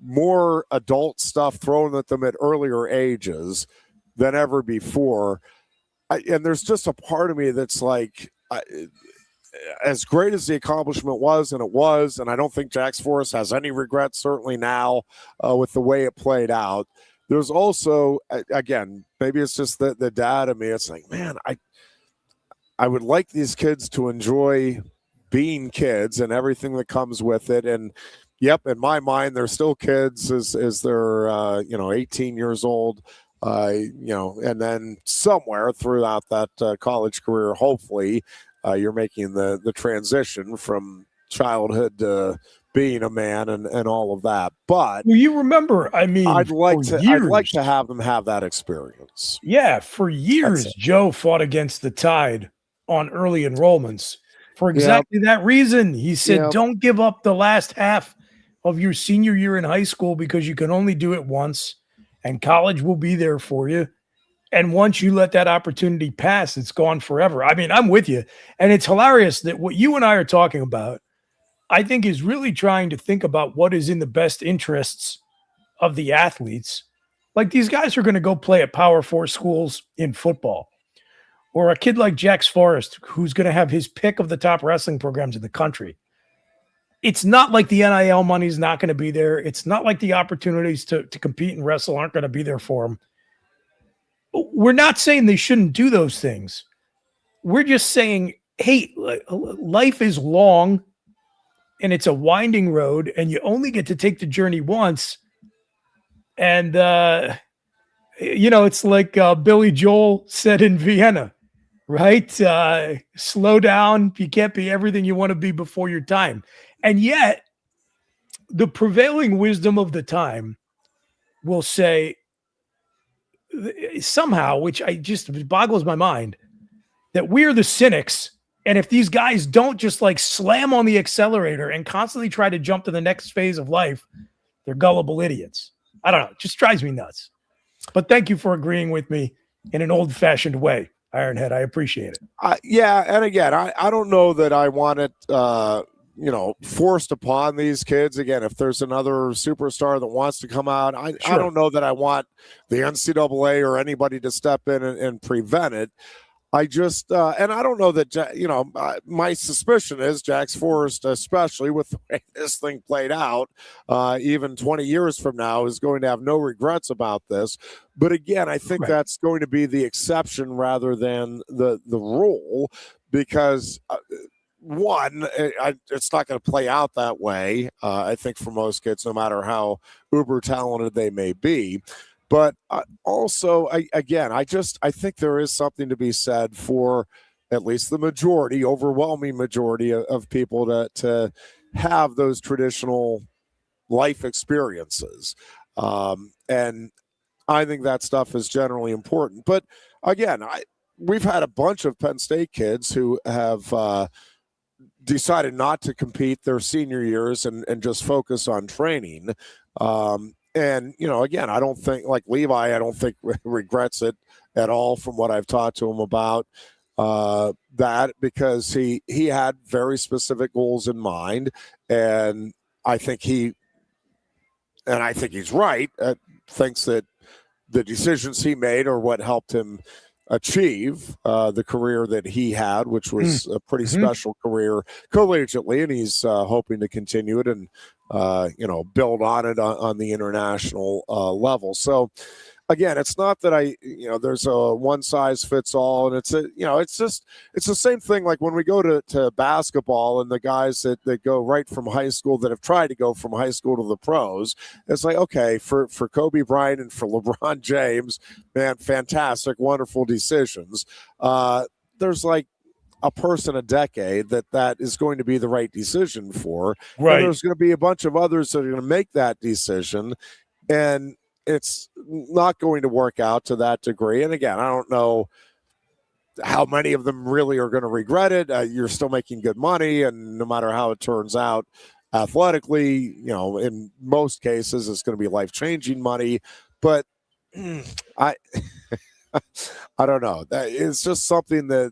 more adult stuff thrown at them at earlier ages than ever before. And there's just a part of me that's like, as great as the accomplishment was, and I don't think Jax Forest has any regrets, certainly now, with the way it played out. There's also, again, maybe it's just the dad of me. It's like, man, I would like these kids to enjoy being kids and everything that comes with it. And yep, in my mind, they're still kids as they're 18 years old. And then somewhere throughout that college career, hopefully, you're making the transition from childhood to being a man and all of that. But well, you remember, I mean, I'd like to have them have that experience. Yeah, for years, Joe fought against the tide on early enrollments for exactly that reason. He said, don't give up the last half of your senior year in high school because you can only do it once, and college will be there for you. And once you let that opportunity pass, it's gone forever. I mean, I'm with you. And it's hilarious that what you and I are talking about, I think, is really trying to think about what is in the best interests of the athletes. Like, these guys are going to go play at Power 4 schools in football, or a kid like Jax Forest, who's going to have his pick of the top wrestling programs in the country. It's not like the NIL money is not going to be there. It's not like the opportunities to compete and wrestle aren't going to be there for them. We're not saying they shouldn't do those things. We're just saying, hey, life is long and it's a winding road, and you only get to take the journey once. And, it's like Billy Joel said in Vienna, right? Slow down. You can't be everything you want to be before your time. And yet, the prevailing wisdom of the time will say, somehow, which it boggles my mind, that we're the cynics. And if these guys don't just like slam on the accelerator and constantly try to jump to the next phase of life, they're gullible idiots. I don't know. It just drives me nuts. But thank you for agreeing with me in an old-fashioned way, Ironhead. I appreciate it. Yeah, and again, I don't know that I want it, forced upon these kids. Again, if there's another superstar that wants to come out, I don't know that I want the NCAA or anybody to step in and prevent it. I just, and I don't know that, my suspicion is Jax Forest, especially with the way this thing played out, even 20 years from now, is going to have no regrets about this. But again, I think that's going to be the exception rather than the rule, because one, it's not going to play out that way, I think, for most kids, no matter how uber talented they may be. But also, I think there is something to be said for at least the overwhelming majority of people to have those traditional life experiences. And I think that stuff is generally important. But again, we've had a bunch of Penn State kids who have decided not to compete their senior years and just focus on training. And, again, I don't think, like Levi, I don't think regrets it at all from what I've talked to him about that, because he had very specific goals in mind. And I think he's right, thinks that the decisions he made are what helped him achieve the career that he had, which was a pretty special career collegiately, and he's hoping to continue it and build on it on the international level. So again, it's not that there's a one size fits all, and it's the same thing. Like when we go to basketball and the guys that go right from high school that have tried to go from high school to the pros, it's like, okay, for Kobe Bryant and for LeBron James, man, fantastic, wonderful decisions. There's like a person a decade that is going to be the right decision for. Right. And there's going to be a bunch of others that are going to make that decision, and it's not going to work out to that degree. And again, I don't know how many of them really are going to regret it. You're still making good money, and no matter how it turns out athletically, in most cases, it's going to be life-changing money. But I don't know. It's just something that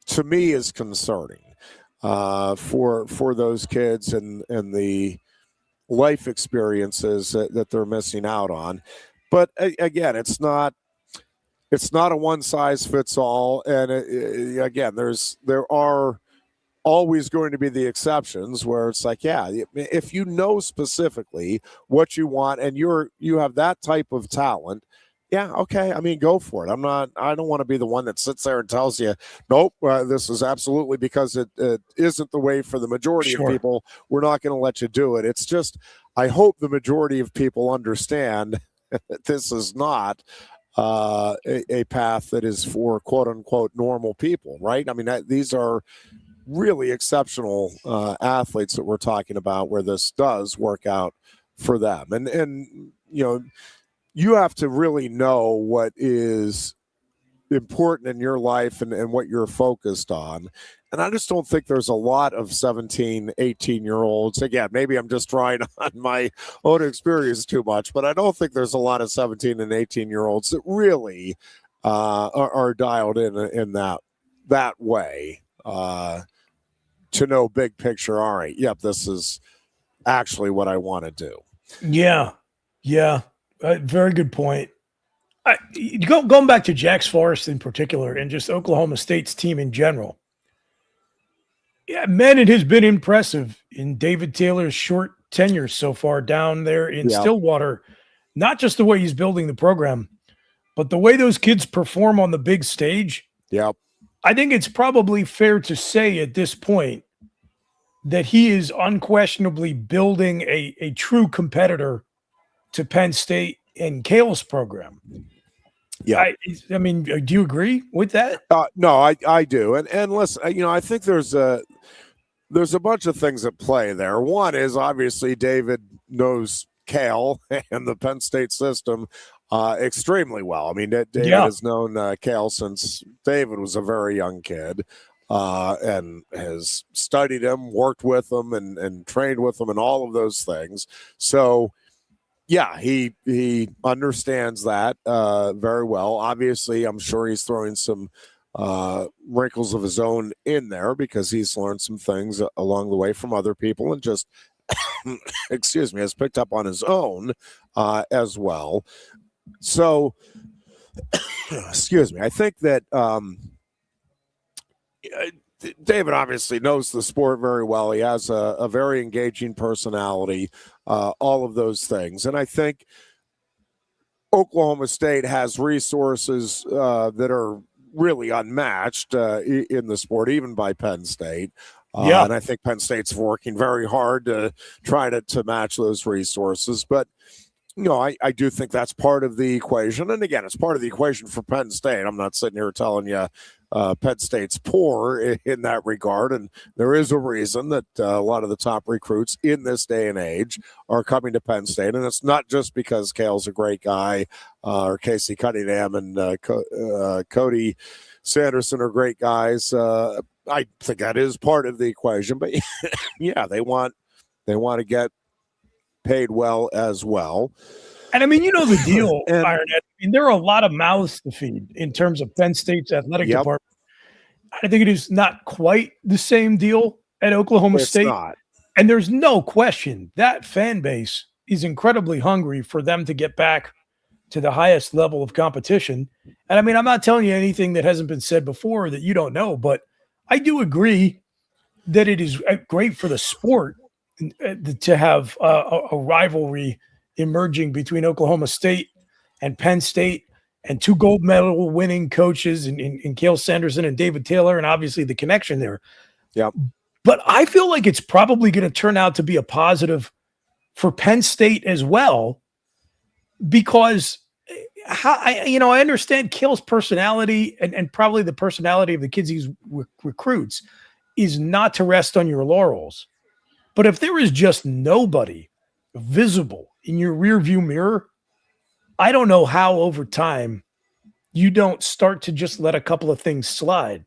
to me is concerning for those kids and the life experiences that they're missing out on. But again, it's not a one size fits all. And again, there are always going to be the exceptions where it's like, yeah, if you know specifically what you want and you have that type of talent, yeah, okay, I mean, go for it. I don't want to be the one that sits there and tells you, nope, this is absolutely because it isn't the way for the majority of people. We're not going to let you do it. It's just, I hope the majority of people understand that this is not a path that is for quote unquote normal people, right? I mean, these are really exceptional athletes that we're talking about where this does work out for them. And you have to really know what is important in your life and what you're focused on. And I just don't think there's a lot of 17, 18-year-olds. Again, maybe I'm just drawing on my own experience too much, but I don't think there's a lot of 17 and 18-year-olds that really are dialed in that way to know big picture. All right, yep, this is actually what I want to do. Yeah. Very good point. Going back to Jax Forest in particular and just Oklahoma State's team in general. Yeah, man, it has been impressive in David Taylor's short tenure so far down there in Stillwater. Not just the way he's building the program, but the way those kids perform on the big stage. Yep. I think it's probably fair to say at this point that he is unquestionably building a true competitor to Penn State and Cale's program. Yeah. I mean, do you agree with that? No, I do. And listen, I think there's a bunch of things at play there. One is obviously David knows Cale and the Penn State system extremely well. I mean, David has known Cale since David was a very young kid and has studied him, worked with him, and trained with him and all of those things. So, yeah, he understands that very well. Obviously, I'm sure he's throwing some wrinkles of his own in there because he's learned some things along the way from other people and just, excuse me, has picked up on his own as well. So, excuse me, I think that David obviously knows the sport very well. He has a very engaging personality, all of those things. And I think Oklahoma State has resources that are really unmatched in the sport, even by Penn State. And I think Penn State's working very hard to try to match those resources. But, I do think that's part of the equation. And again, it's part of the equation for Penn State. I'm not sitting here telling you Penn State's poor in that regard. And there is a reason that a lot of the top recruits in this day and age are coming to Penn State. And it's not just because Cale's a great guy or Casey Cunningham and Cody Sanderson are great guys. I think that is part of the equation. But, yeah, they want to get paid well as well. And I mean, the deal, Ironhead. I mean, there are a lot of mouths to feed in terms of Penn State's athletic department. I think it is not quite the same deal at Oklahoma State. Not. And there's no question that fan base is incredibly hungry for them to get back to the highest level of competition. And I mean, I'm not telling you anything that hasn't been said before that you don't know, but I do agree that it is great for the sport to have a rivalry emerging between Oklahoma State and Penn State and two gold medal winning coaches in Cale Sanderson and David Taylor, and obviously the connection there. Yeah. But I feel like it's probably going to turn out to be a positive for Penn State as well, because I understand Cale's personality and probably the personality of the kids he recruits is not to rest on your laurels. But if there is just nobody visible in your rearview mirror, I don't know how over time you don't start to just let a couple of things slide.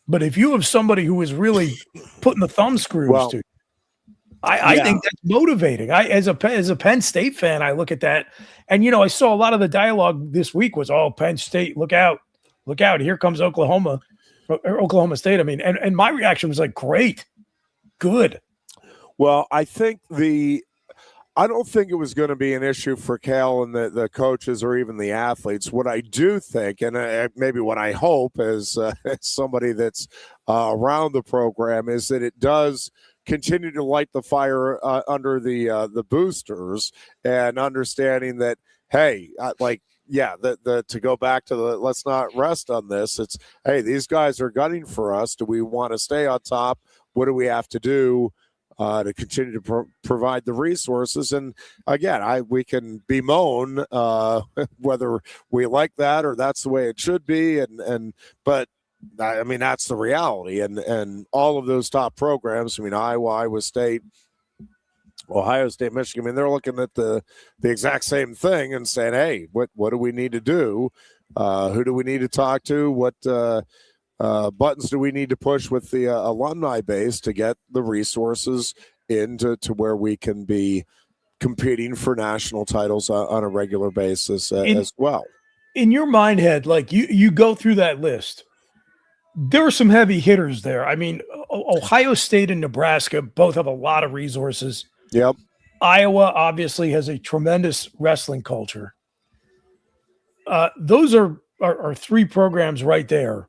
But if you have somebody who is really putting the thumb screws to you, I think that's motivating. As a Penn State fan, I look at that, and I saw a lot of the dialogue this week was, "Oh, Penn State, look out, here comes Oklahoma State." I mean, and my reaction was like, "Great, good." Well, I don't think it was going to be an issue for Cale and the coaches or even the athletes. What I do think, and maybe what I hope as somebody that's around the program, is that it does continue to light the fire under the boosters, and understanding that, hey, to go back to let's not rest on this. It's, hey, these guys are gunning for us. Do we want to stay on top? What do we have to do to continue to provide the resources? And again, we can bemoan whether we like that or that's the way it should be. But I mean, that's the reality. And all of those top programs, I mean, Iowa State, Ohio State, Michigan, I mean, they're looking at the exact same thing and saying, hey, what do we need to do? Who do we need to talk to? What buttons do we need to push with the alumni base to get the resources into where we can be competing for national titles on a regular basis as well? In your mind head, like you go through that list, there are some heavy hitters there. I mean, Ohio State and Nebraska both have a lot of resources. Yep. Iowa obviously has a tremendous wrestling culture. Those are three programs right there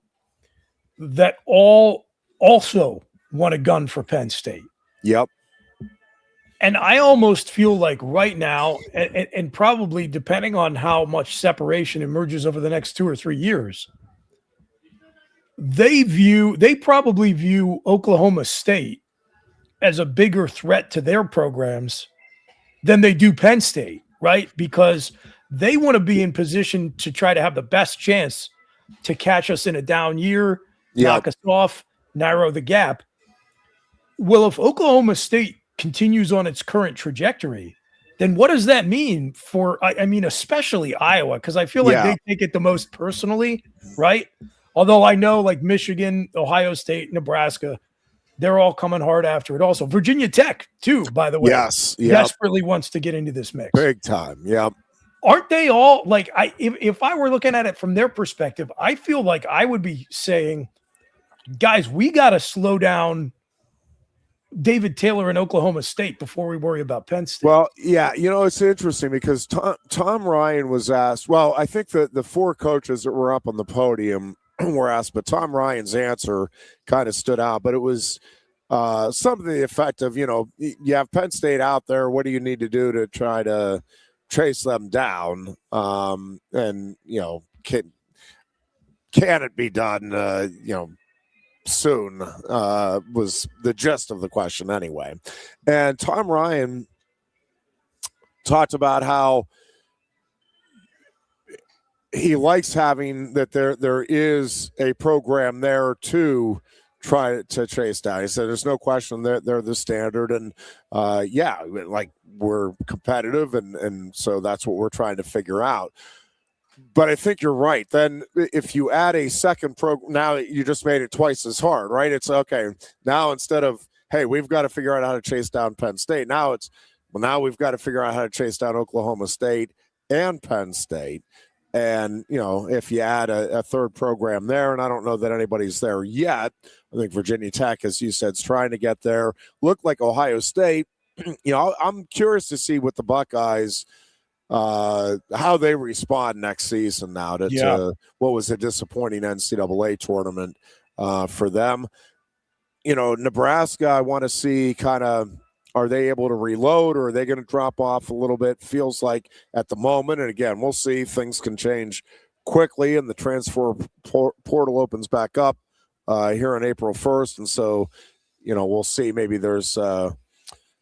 that all also want a gun for Penn State. Yep. And I almost feel like right now, and probably depending on how much separation emerges over the next 2 or 3 years, they probably view Oklahoma State as a bigger threat to their programs than they do Penn State, right? Because they want to be in position to try to have the best chance to catch us in a down year, knock us off, narrow the gap. Well, if Oklahoma State continues on its current trajectory, then what does that mean for, I mean, especially Iowa? Because I feel like they take it the most personally, right? Although I know like Michigan, Ohio State, Nebraska, they're all coming hard after it. Also, Virginia Tech, too, by the way. Yes. Desperately wants to get into this mix. Big time. Yep. Aren't they all like, if I were looking at it from their perspective, I feel like I would be saying, guys, we got to slow down David Taylor in Oklahoma State before we worry about Penn State. Well, yeah, it's interesting because Tom Ryan was asked. Well, I think that the four coaches that were up on the podium were asked, but Tom Ryan's answer kind of stood out. But it was something to the effect of, you have Penn State out there. What do you need to do to try to chase them down? And can it be done? Soon was the gist of the question anyway. And Tom Ryan talked about how he likes having that there is a program there to try to chase down. He said there's no question they're the standard, and like we're competitive, and so that's what we're trying to figure out. But I think you're right. Then if you add a second program, now you just made it twice as hard, right? It's okay. Now instead of, hey, we've got to figure out how to chase down Penn State. Now it's, now we've got to figure out how to chase down Oklahoma State and Penn State. And, if you add a third program there, and I don't know that anybody's there yet. I think Virginia Tech, as you said, is trying to get there. Look like Ohio State. I'm curious to see what the Buckeyes – how they respond next season now to what was a disappointing NCAA tournament for them. Nebraska, I want to see kind of, are they able to reload, or are they going to drop off a little bit? Feels like at the moment, and again, we'll see, things can change quickly, and the transfer portal opens back up here on April 1st. And so, we'll see, maybe there's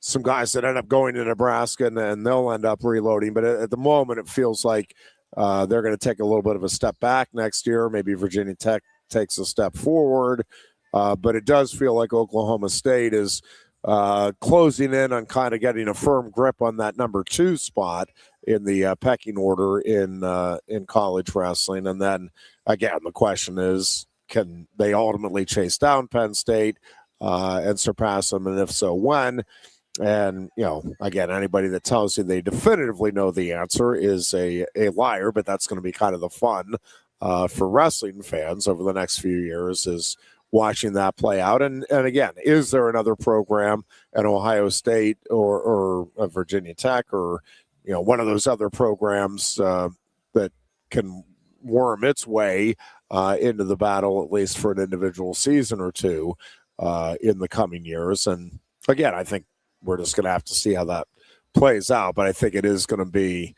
some guys that end up going to Nebraska and they'll end up reloading. But at the moment, it feels like they're going to take a little bit of a step back next year. Maybe Virginia Tech takes a step forward. But it does feel like Oklahoma State is closing in on kind of getting a firm grip on that number 2 spot in the pecking order in college wrestling. And then, again, the question is, can they ultimately chase down Penn State and surpass them? And if so, when? And, again, anybody that tells you they definitively know the answer is a liar, but that's going to be kind of the fun for wrestling fans over the next few years, is watching that play out. And again, is there another program at Ohio State or Virginia Tech or, one of those other programs that can worm its way into the battle, at least for an individual season or two in the coming years? And again, I think we're just going to have to see how that plays out. But I think that's going to be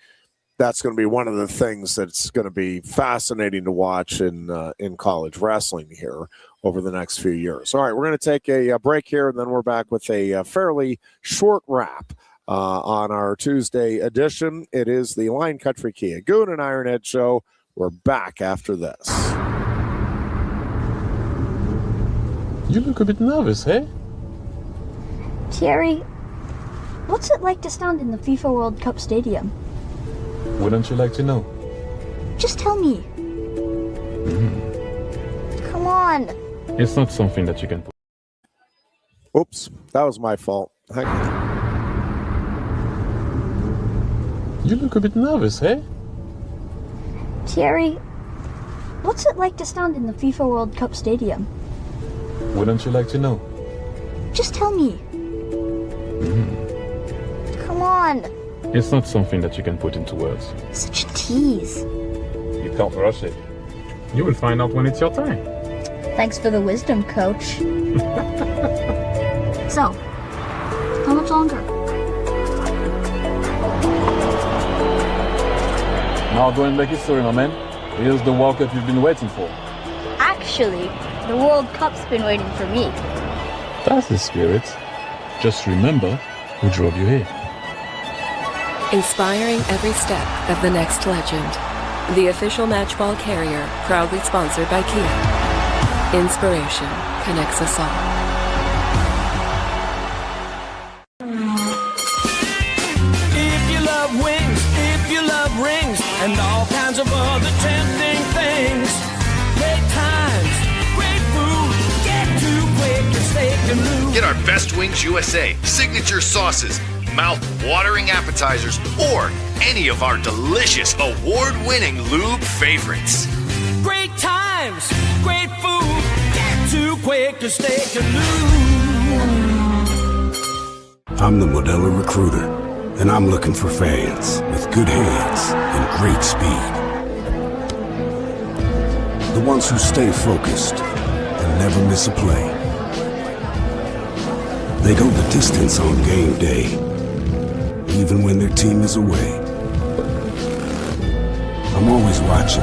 one of the things that's going to be fascinating to watch in college wrestling here over the next few years. All right, we're going to take a break here, and then we're back with a fairly short wrap on our Tuesday edition. It is the Line Country Kia Goon and Ironhead show. We're back after this. You look a bit nervous, hey? Thierry, what's it like to stand in the FIFA World Cup stadium? Wouldn't you like to know? Just tell me. Come on. It's not something that you can put. Oops, that was my fault. Hang on. You look a bit nervous, hey? Thierry, what's it like to stand in the FIFA World Cup stadium? Wouldn't you like to know? Just tell me. Come on. It's not something that you can put into words. Such a tease. You can't rush it. You will find out when it's your time. Thanks for the wisdom, coach. So, how much longer? Now go and make history, my man. Here's the World Cup you've been waiting for. Actually, the World Cup's been waiting for me. That's the spirit. Just remember who drove you here. Inspiring every step of the next legend. The official matchball carrier, proudly sponsored by Kia. Inspiration connects us all. If you love wings, if you love rings, and all kinds of other tempting things, great times, great food, get to Quaker Steak Lube. Get our Best Wings USA signature sauces, mouth-watering appetizers, or any of our delicious award-winning lube favorites. Great times, great food, get to Quaker Steak Lube. I'm the Modelo Recruiter, and I'm looking for fans with good hands and great speed. The ones who stay focused and never miss a play. They go the distance on game day, even when their team is away. I'm always watching,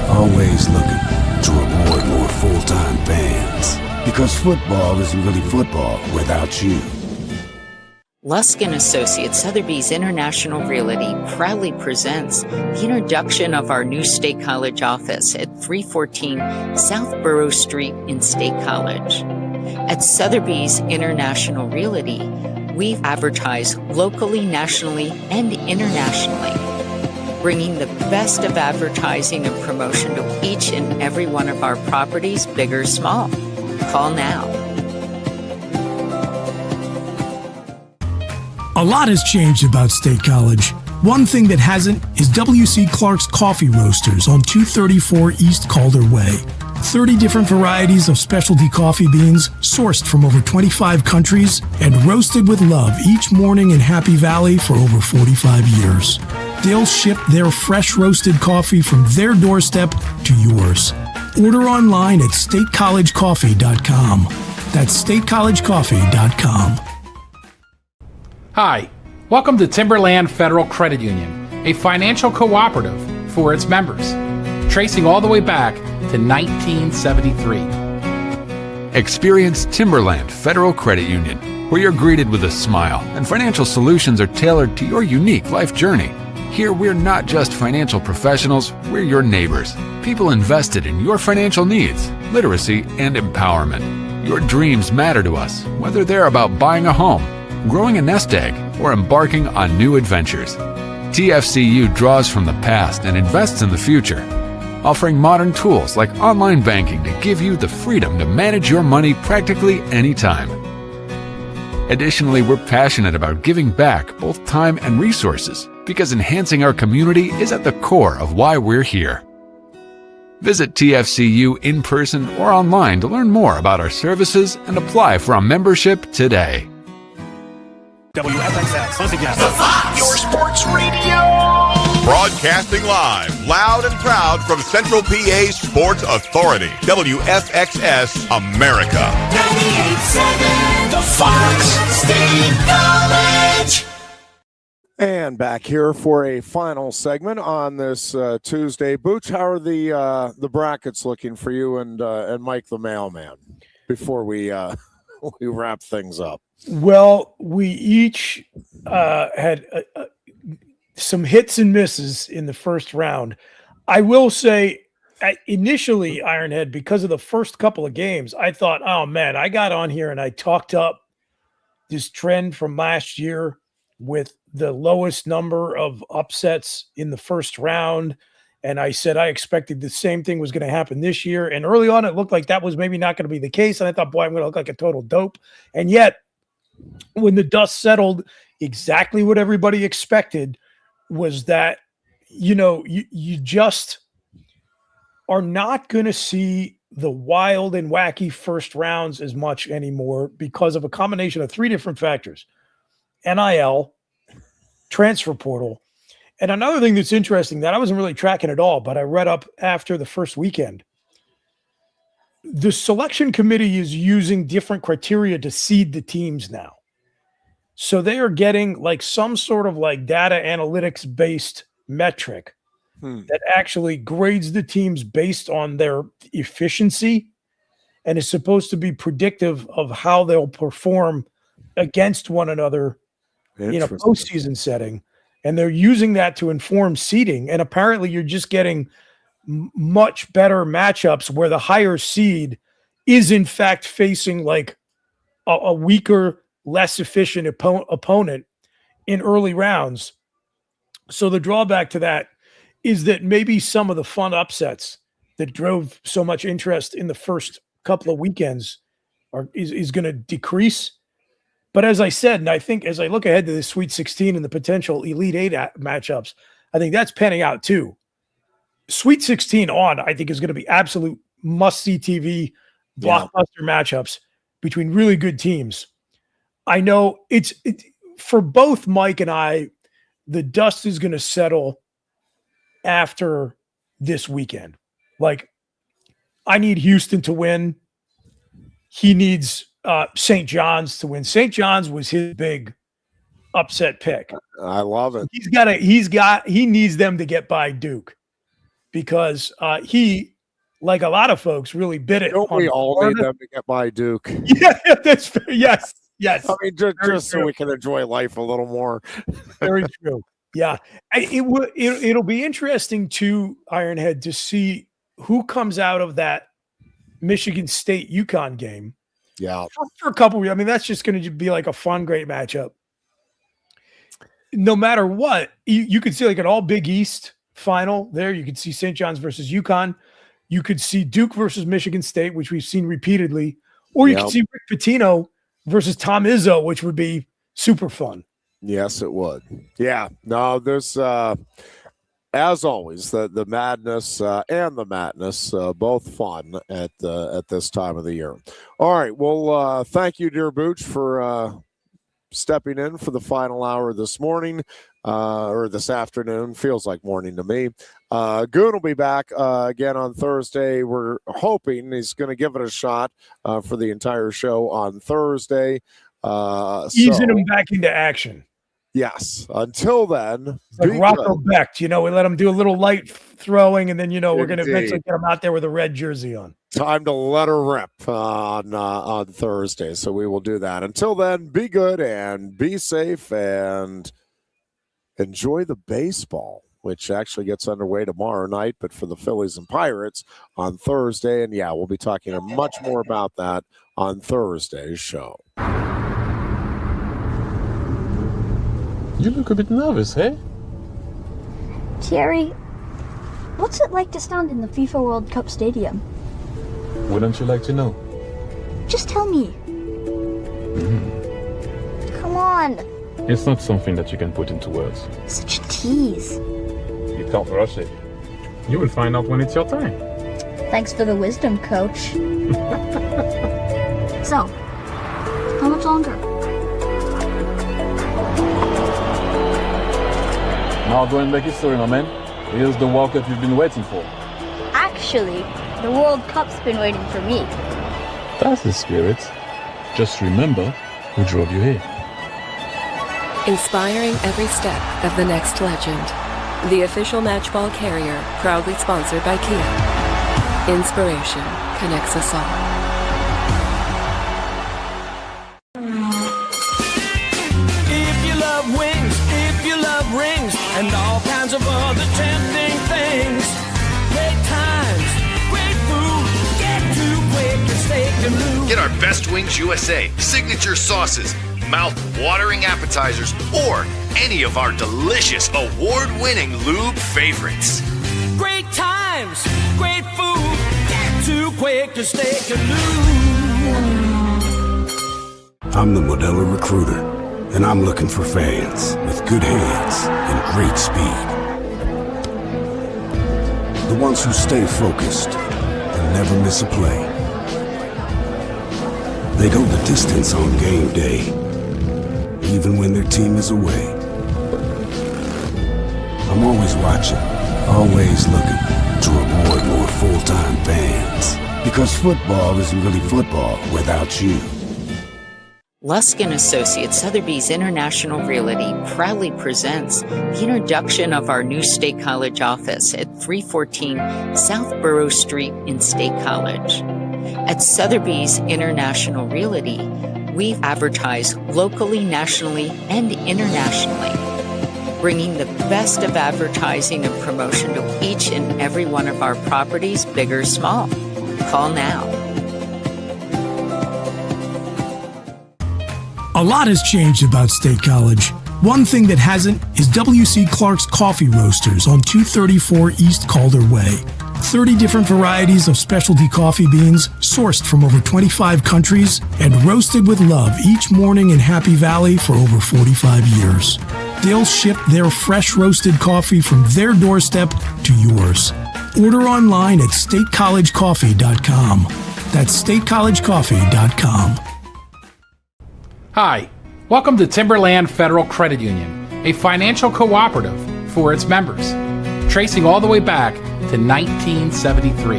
always looking to reward more full-time fans. Because football isn't really football without you. Lusk & Associates Sotheby's International Realty proudly presents the introduction of our new State College office at 314 South Borough Street in State College. At Sotheby's International Realty, we advertise locally, nationally, and internationally, bringing the best of advertising and promotion to each and every one of our properties, big or small. Call now. A lot has changed about State College. One thing that hasn't is W.C. Clark's Coffee Roasters on 234 East Calder Way. 30 different varieties of specialty coffee beans sourced from over 25 countries and roasted with love each morning in Happy Valley for over 45 years. They'll ship their fresh roasted coffee from their doorstep to yours. Order online at statecollegecoffee.com. That's statecollegecoffee.com. Hi, welcome to Timberland Federal Credit Union, a financial cooperative for its members, tracing all the way back to 1973. Experience Timberland Federal Credit Union, where you're greeted with a smile and financial solutions are tailored to your unique life journey. Here, we're not just financial professionals, we're your neighbors, people invested in your financial needs, literacy, and empowerment. Your dreams matter to us, whether they're about buying a home, growing a nest egg, or embarking on new adventures. TFCU draws from the past and invests in the future, offering modern tools like online banking to give you the freedom to manage your money practically anytime. Additionally, we're passionate about giving back both time and resources because enhancing our community is at the core of why we're here. Visit TFCU in person or online to learn more about our services and apply for a membership today. WFXX, once again, the Fox, your sports radio. Broadcasting live, loud and proud from Central PA's Sports Authority, WFXS America. 98.7, the Fox, State College. And back here for a final segment on this Tuesday. Booch, how are the brackets looking for you and Mike the mailman before we we wrap things up? Well, we each had some hits and misses in the first round. I will say, initially, Ironhead, because of the first couple of games, I thought, oh man, I got on here and I talked up this trend from last year with the lowest number of upsets in the first round. And I said I expected the same thing was going to happen this year. And early on, it looked like that was maybe not going to be the case. And I thought, boy, I'm going to look like a total dope. And yet, when the dust settled, exactly what everybody expected was that, you just are not going to see the wild and wacky first rounds as much anymore because of a combination of three different factors: NIL, transfer portal. And another thing that's interesting that I wasn't really tracking at all, but I read up after the first weekend, the selection committee is using different criteria to seed the teams now. So they are getting like some sort of like data analytics based metric that actually grades the teams based on their efficiency and is supposed to be predictive of how they'll perform against one another in a postseason setting. And they're using that to inform seeding. And apparently you're just getting much better matchups where the higher seed is in fact facing like a weaker, less efficient opponent in early rounds. So the drawback to that is that maybe some of the fun upsets that drove so much interest in the first couple of weekends is going to decrease. But as I said, and I think as I look ahead to the Sweet 16 and the potential Elite 8 matchups, I think that's panning out too. Sweet 16 on, I think, is going to be absolute must-see TV blockbuster matchups between really good teams. I know it's for both Mike and I, the dust is going to settle after this weekend. Like, I need Houston to win. He needs St. John's to win. St. John's was his big upset pick. I love it. He needs them to get by Duke because he, like a lot of folks, really bit it. Don't we all need them to get by Duke? Yeah, that's fair. Yes. I mean, just so we can enjoy life a little more. Very true. Yeah. It'll be interesting too, Ironhead, to see who comes out of that Michigan State UConn game. Yeah. For a couple, I mean, that's just going to be like a fun, great matchup. No matter what, you could see like an all Big East final there. You could see St. John's versus UConn. You could see Duke versus Michigan State, which we've seen repeatedly. Or you could see Rick Pitino versus Tom Izzo, which would be super fun. Yes, it would. Yeah. No, there's as always, the madness and the madness, both fun at this time of the year. All right. Well, thank you, dear Booch, for stepping in for the final hour this morning or this afternoon. Feels like morning to me. Goon will be back again on Thursday. We're hoping he's going to give it a shot for the entire show on Thursday. Easing him back into action. Yes. Until then, like Rocco Becht, we let him do a little light throwing, and then we're going to eventually get him out there with a red jersey on. Time to let her rip on Thursday, so we will do that. Until then, be good and be safe and enjoy the baseball, which actually gets underway tomorrow night, but for the Phillies and Pirates on Thursday. And yeah, we'll be talking much more about that on Thursday's show. You look a bit nervous, hey? Jerry, what's it like to stand in the FIFA World Cup stadium? Wouldn't you like to know? Just tell me. Come on. It's not something that you can put into words. Such a tease. You can't rush it. You will find out when it's your time. Thanks for the wisdom, Coach. So, how much longer? Now go and make history, my man. Here's the World Cup you've been waiting for. Actually, the World Cup's been waiting for me. That's the spirit. Just remember who drove you here. Inspiring every step of the next legend. The official matchball carrier, proudly sponsored by Kia. Inspiration connects us all. And all kinds of other tempting things. Great times, our Best Wings USA, signature sauces, mouth-watering appetizers, or any of our delicious award-winning lube favorites. Great times, great food. Get to Quaker Steak Lube. I'm the Modelo Recruiter, and I'm looking for fans with good hands and great speed. The ones who stay focused and never miss a play. They go the distance on game day, even when their team is away. I'm always watching, always looking to reward more full-time fans. Because football isn't really football without you. Lusk & Associates Sotheby's International Realty proudly presents the introduction of our new State College office at 314 South Borough Street in State College. At Sotheby's International Realty, we advertise locally, nationally, and internationally, bringing the best of advertising and promotion to each and every one of our properties, big or small. Call now. A lot has changed about State College. One thing that hasn't is W.C. Clark's Coffee Roasters on 234 East Calder Way. 30 different varieties of specialty coffee beans sourced from over 25 countries and roasted with love each morning in Happy Valley for over 45 years. They'll ship their fresh roasted coffee from their doorstep to yours. Order online at statecollegecoffee.com. That's statecollegecoffee.com. Hi, welcome to Timberland Federal Credit Union, a financial cooperative for its members, tracing all the way back to 1973.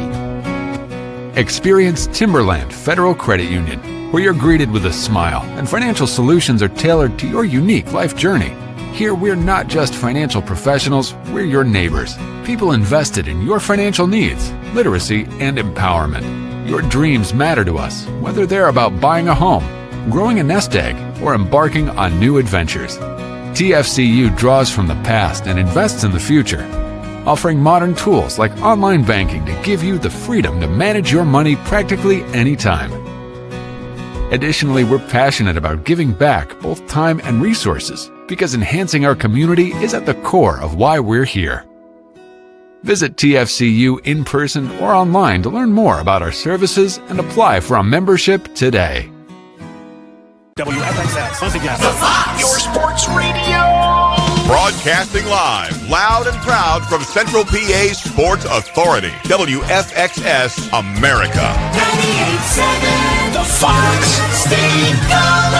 Experience Timberland Federal Credit Union, where you're greeted with a smile and financial solutions are tailored to your unique life journey. Here, we're not just financial professionals, we're your neighbors, people invested in your financial needs, literacy, and empowerment. Your dreams matter to us, whether they're about buying a home, growing a nest egg, or embarking on new adventures. TFCU draws from the past and invests in the future, offering modern tools like online banking to give you the freedom to manage your money practically anytime. Additionally, we're passionate about giving back both time and resources because enhancing our community is at the core of why we're here. Visit TFCU in person or online to learn more about our services and apply for a membership today. WFXS, once again, the Fox, your sports radio. Broadcasting live, loud and proud from Central PA's Sports Authority, WFXS America. 98.7, the Fox, State College.